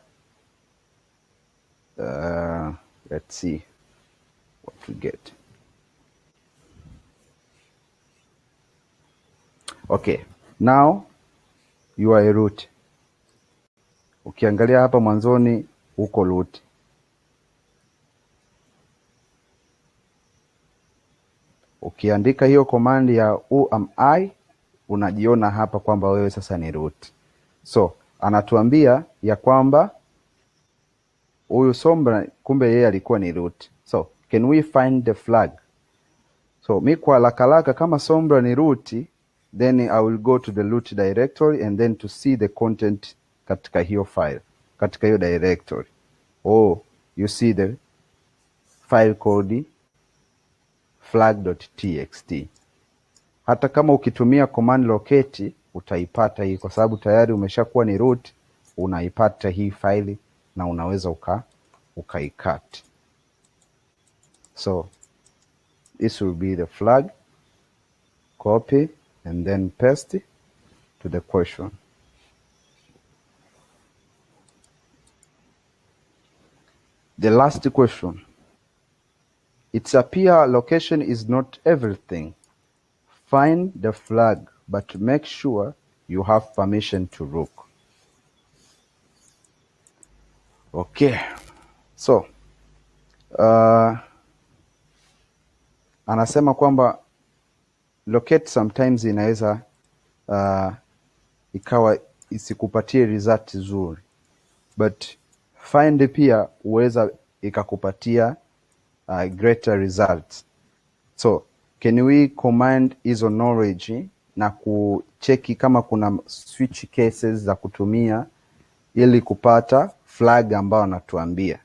let's see what we get. Okay, now you are a root. Ukiangalia hapa mwanzoni uko root. Ukiandika hiyo command ya who am I, unajiona hapa kwamba wewe sasa ni root. So, anatuambia ya kwamba huyu Sombra kumbe yeye alikuwa ni root. So, can we find the flag? So, mi kwa haraka kama Sombra ni root, then I will go to the root directory and then to see the content katika hiyo file, katika hiyo directory. You see the file called flag.txt. Hata kama ukitumia command locate utaipata hii, kwa sababu tayari umeshakuwa ni root, unaipata hii faili na unaweza ukaikat. So this will be the flag, copy and then paste to the question. The last question. It's appear location is not everything. Find the flag, but make sure you have permission to look. Okay. So, anasema kwamba locate sometimes inaweza ikawa isikupatie result nzuri, but find pia huweza ikakupatia greater results. So can we command hizo knowledge na kucheki kama kuna switch cases za kutumia ili kupata flag ambayo anatuambia.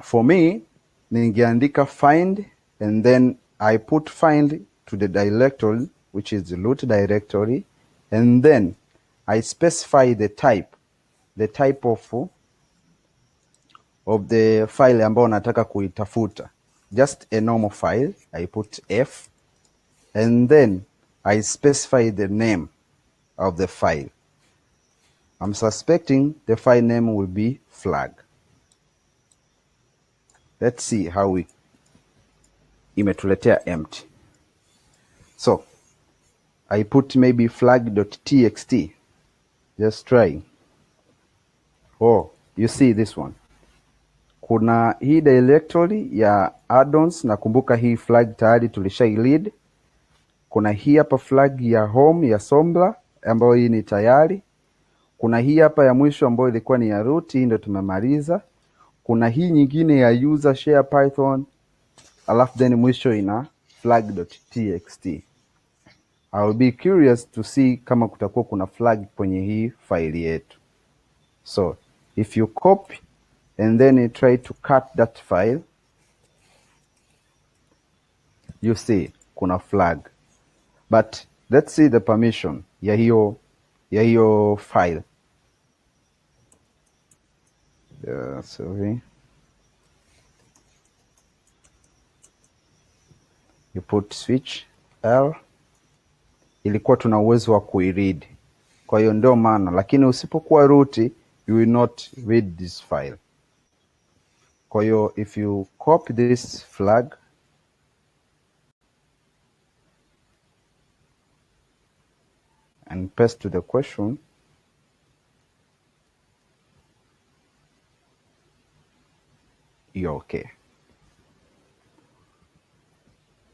For me, ningeandika find and then I put find to the directory which is the root directory, and then I specify the type of the file ambayo nataka kuitafuta. Just a normal file, I put F, and then I specify the name of the file. I'm suspecting the file name will be flag. Let's see how imetuletea empty. So I put maybe flag.txt, just try. Oh, you see this one. Kuna hii directory ya add-ons, na kumbuka hii flag tayari tulishailead. Kuna hii hapa flag ya home ya Sombra ambayo hii ni tayari. Kuna hii hapa ya mwisho ambayo ilikuwa ni ya root, hii ndio tumemaliza. Kuna hii nyingine ya user share Python, alafu then mwisho ina flag.txt. I will be curious to see kama kutakuwa kuna flag kwenye hii file yetu. So if you copy and then you try to cut that file, you see kuna flag. But let's see the permission ya hiyo file. Sorry. You put switch L. Ilikuwa tuna uwezo wa kuiread, kwa hiyo ndio maana, lakini usipokuwa root you will not read this file. Kwa hiyo if you copy this flag and paste to the question, you're okay.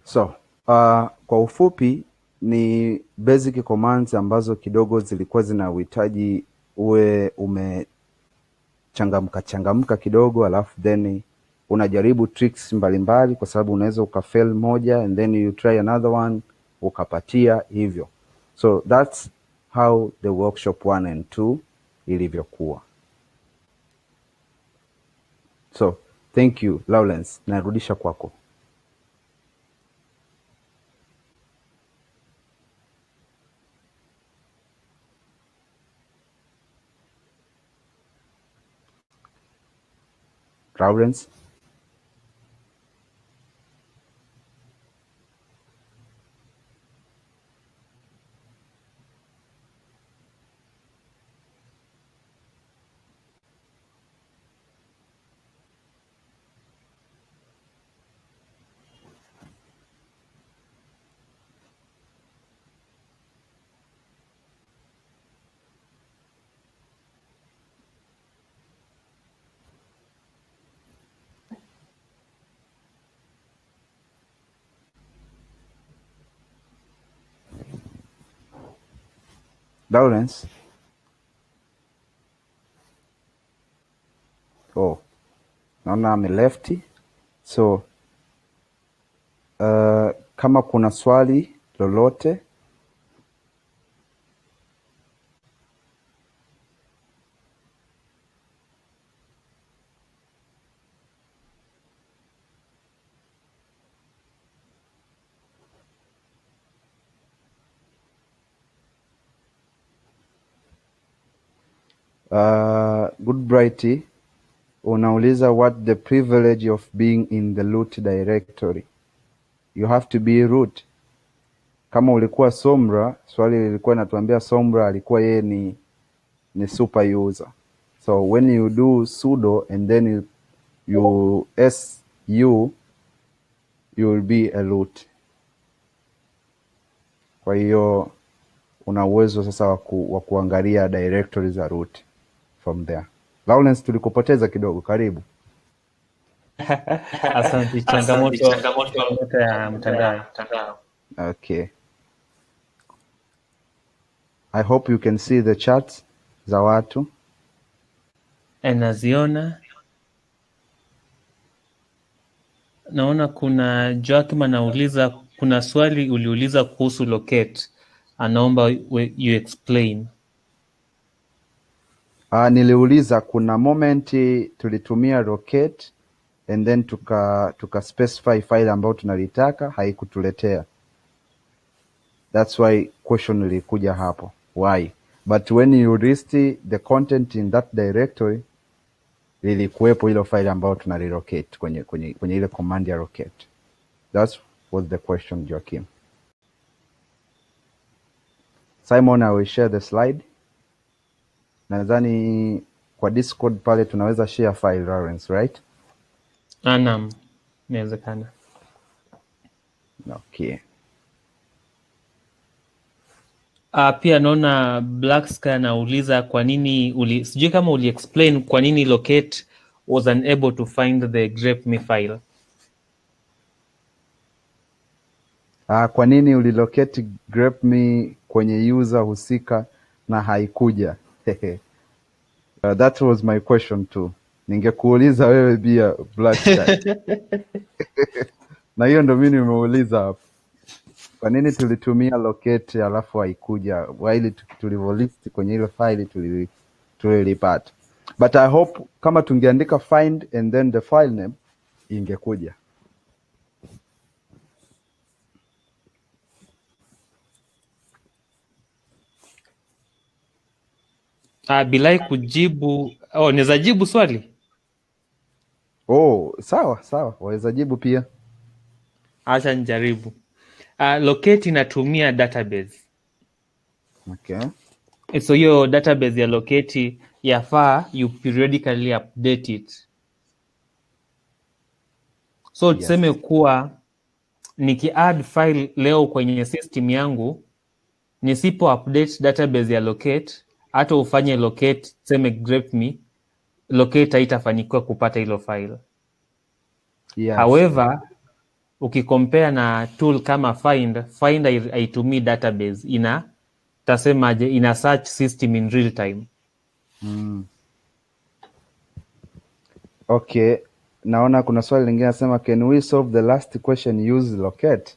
So kwa ufupi ni basic commands ambazo kidogo zilikuwa zina uhitaji uwe umechangamka kidogo, alafu then unajaribu tricks mbalimbali, kwa sababu unaweza ukafail moja and then you try another one ukapatia hivyo. So that's how the workshop 1 and 2 ilivyokuwa. So thank you Lawrence, narudisha kwako. Lawrence. Lawrence. Oh, naona amelefti. So kama kuna swali lolote Good Brighty unauliza what the privilege of being in the root directory. You have to be root. Kama ulikuwa Somra, swali lilikuwa natuambia Somra alikuwa yeye ni super user. So when you do sudo and then you su, you will be a root. Kwa hiyo una uwezo sasa wa kuangalia directory za root from there. Lawrence, tulikupoteza kidogo, karibu. Asante. Changamoto ya mtandao. Okay. I hope you can see the charts za watu. Naziona. Naona kuna Joakim anauliza, kuna swali uliuliza kuhusu locate, anaomba you explain. Niliuliza kuna momenti tulitumia locate and then tuka specify file ambayo tunalitaka, haikutuletea. That's why question ilikuja hapo. Why? But when you list the content in that directory, lilikuwepo hilo file ambayo tunalilocate kwenye ile command ya locate. That was the question, Joakim. Simon, I will share the slide. Nadhani kwa Discord pale tunaweza share file, Lawrence, right? Naam, inawezekana. Okay. Pia naona Black Sky anauliza kwa nini sijui kama explain kwa nini locate was unable to find the grepme file. Kwa nini ulilocate grepme kwenye user husika na haikuja? That was my question too. Ningekuuliza wewe pia, Black Sky. Na hiyo ndo mimi nimeuliza hapo. Kwa nini tulitumia locate alafu haikuja while tulivolist kwenye ile file tulilipata? But I hope kama tungeandika find and then the file name ingekuja. Bilai kujibu, naweza jibu swali? Sawa, waweza jibu pia. Acha nijaribu. Locate inatumia database. Okay. So hiyo database ya locate yafaa you periodically update it. So tuseme kuwa niki-add file leo kwenye system yangu, nisipo update database ya locate, hata ufanye locate tuseme grepme, locate haitafanikiwa kupata hilo file. Yes. However, ukicompare na tool kama find haitumii database, tasemaje, ina search system in real time. Okay, naona kuna swali lingine nasema, can we solve the last question use locate?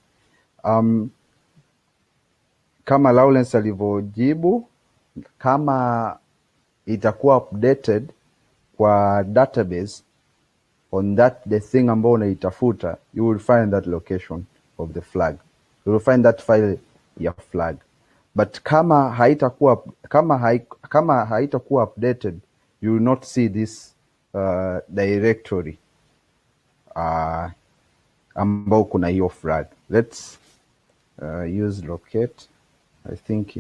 Kama Lawrence alivyojibu, kama itakuwa updated kwa database on the thing ambayo unaitafuta, you will find that location of the flag. You will find that file ya flag. But kama haitakuwa updated, you will not see this directory ambao kuna hiyo flag. Let's use locate. I think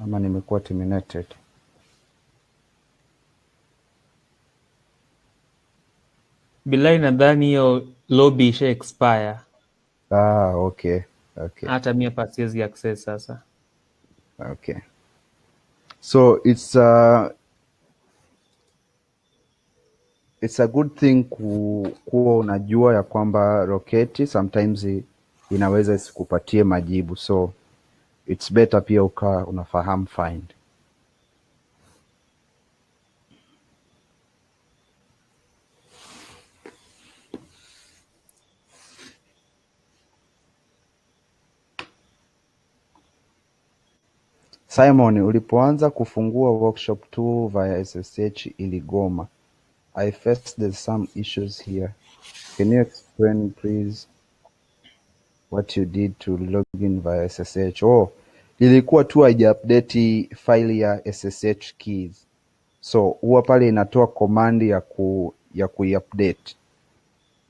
ama nimekuwa terminated. Bilai nadhani hiyo lobby isha expire. Okay. Hata mimi hapa siwezi access sasa. Okay. So it's a good thing kuwa unajua ya kwamba locate sometimes inaweza isikupatie majibu, so it's better pia unafahamu find. Simon, ulipoanza kufungua workshop 2 via SSH iligoma. I faced some issues here. Can you explain please what you did to log in via SSH? Ilikuwa tu haija update file ya SSH keys. so huwa pale inatoa command ya kuiupdate.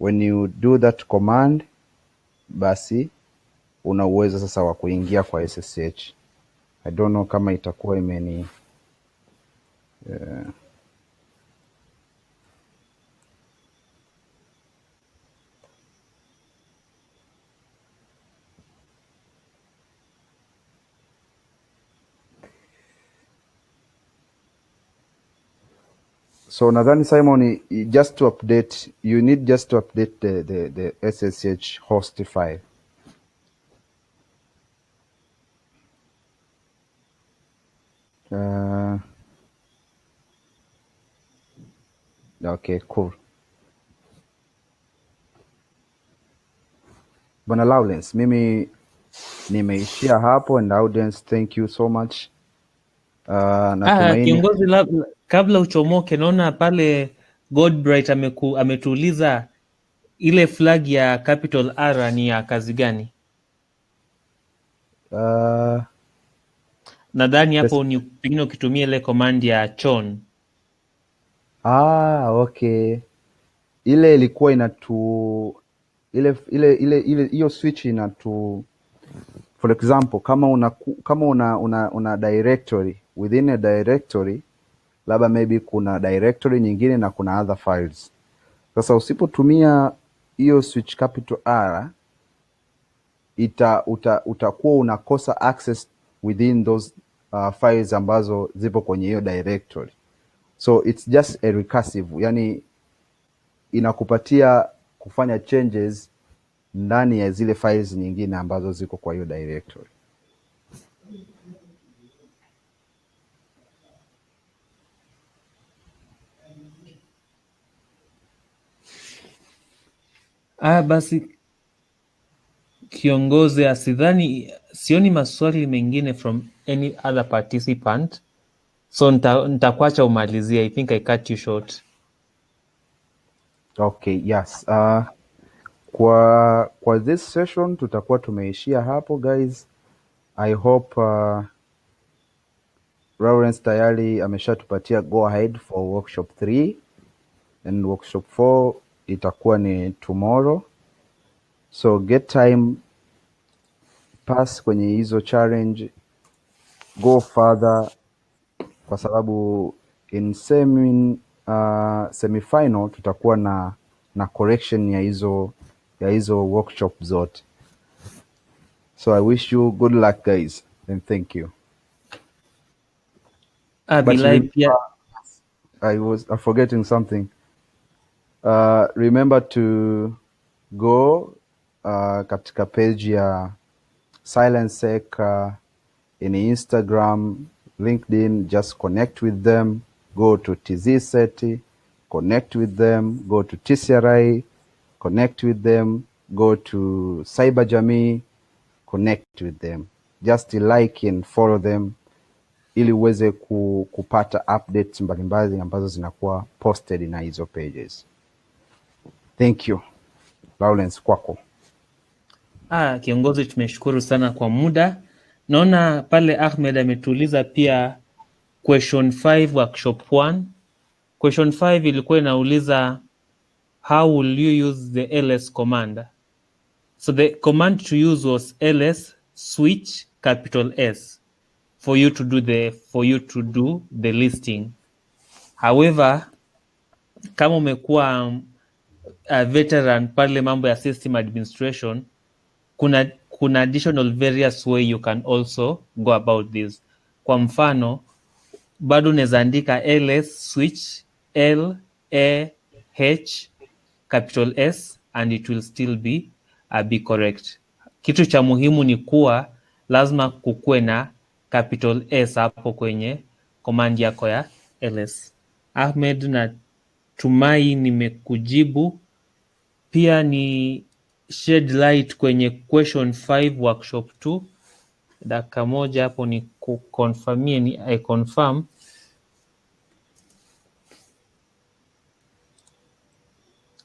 When you do that command, basi una uwezo sasa wa kuingia kwa SSH. I don't know kama itakuwa imeni So nadhani Simon, just to update, you need just to update the SSH host file. Okay, cool. Bwana Lawrence, mimi nimeishia hapo, and audience, thank you so much. Natumaini Kiongozi, kabla uchomoke, naona pale Godbright ametuuliza ile flag ya capital R ni ya kazi gani? Nadhani hapo ni pengine ukitumia ile command ya chon. Okay. Ile ilikuwa hiyo switch for example, kama una directory, within a directory, labda maybe kuna directory nyingine na kuna other files. Sasa usipotumia hiyo switch capital R, utakuwa unakosa access within those files ambazo zipo kwenye hiyo directory. So it's just a recursive, yani inakupatia kufanya changes ndani ya zile files nyingine ambazo ziko kwa hiyo directory. Basi kiongozi, sioni maswali mengine from any other participant, so nitakuacha umalizie. I think I cut you short. Okay, yes. Kwa this session tutakuwa tumeishia hapo guys. I hope Lawrence tayari ameshatupatia go ahead for workshop 3, and workshop 4 itakuwa ni tomorrow. So get time, pass kwenye hizo challenge, go further, kwa sababu in semifinal tutakuwa na correction ya hizo workshop zote. So I wish you good luck guys, and thank you. I was forgetting something. Remember to go katika page ya SilentSec in Instagram, LinkedIn, just connect with them. Go to TZSET, connect with them. Go to TCRI, connect with them. Go to CyberJamii, connect with them. Just like and follow them ili uweze kupata updates mbalimbali ambazo zinakuwa posted na hizo pages. Thank you. Lawrence, kwako. Kiongozi, tumeshukuru sana kwa muda. Naona pale Ahmed ametuuliza pia question 5 workshop 1. Question 5 ilikuwa inauliza how will you use the ls command. So the command to use was ls switch capital S for you to do the listing. However, kama umekuwa a veteran pale mambo ya system administration, kuna additional various way you can also go about this. Kwa mfano, bado unaweza andika ls switch LAH capital S and it will still be correct. Kitu cha muhimu ni kuwa lazima kukuwe na capital S hapo kwenye command yako ya ls. Ahmed, natumai nimekujibu. Pia ni shed light kwenye question 5 workshop 2. Dakika moja hapo ni kuconfirmie, ni I confirm.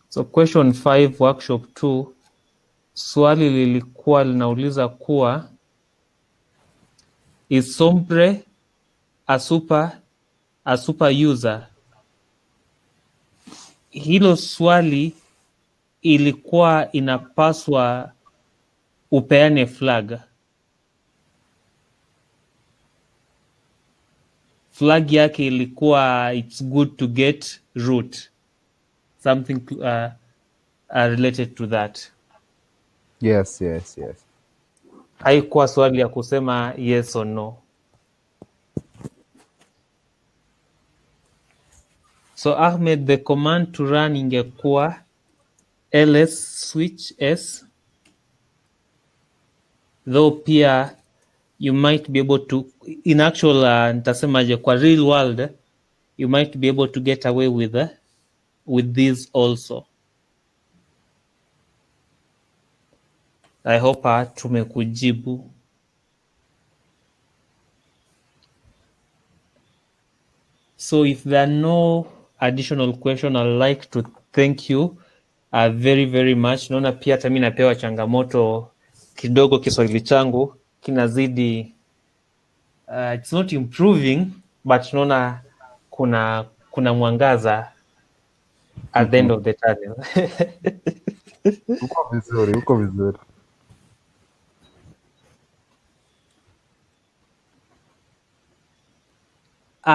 So question 5 workshop 2, swali lilikuwa linauliza kuwa is Sombre a super a super user? Hilo swali ilikuwa inapaswa upeane flag. Flag yake ilikuwa it's good to get root, something related to that. Yes. Haikuwa swali ya kusema yes or no. So Ahmed, the command to run ingekuwa ls switch s, though pia you might be able to, in actual nitasemaje, kwa real world you might be able to get away with this also. I hope tumekujibu. So if there are no additional question, I'd like to thank you very very much. Naona pia hata mimi napewa changamoto kidogo, Kiswahili changu kinazidi it's not improving, but naona kuna mwangaza at the end of the tunnel. Uko vizuri.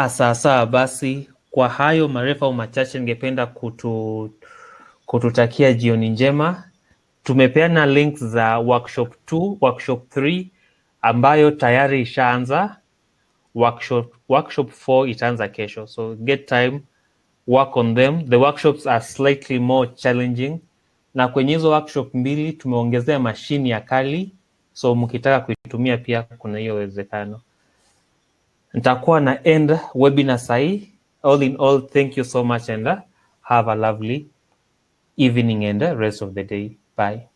Sawa basi, kwa hayo marefu au machache ningependa kututakia jioni njema. Tumepeana links za workshop 2, workshop 3 ambayo tayari ishaanza. Workshop 4 itaanza kesho, so get time, work on them. The workshops are slightly more challenging, na kwenye hizo workshop 2 tumeongezea mashini ya kali, so mkitaka kuitumia pia kuna hiyo uwezekano. Nitakuwa na end webinar sahi. All in all, thank you so much and have a lovely evening and rest of the day. Bye.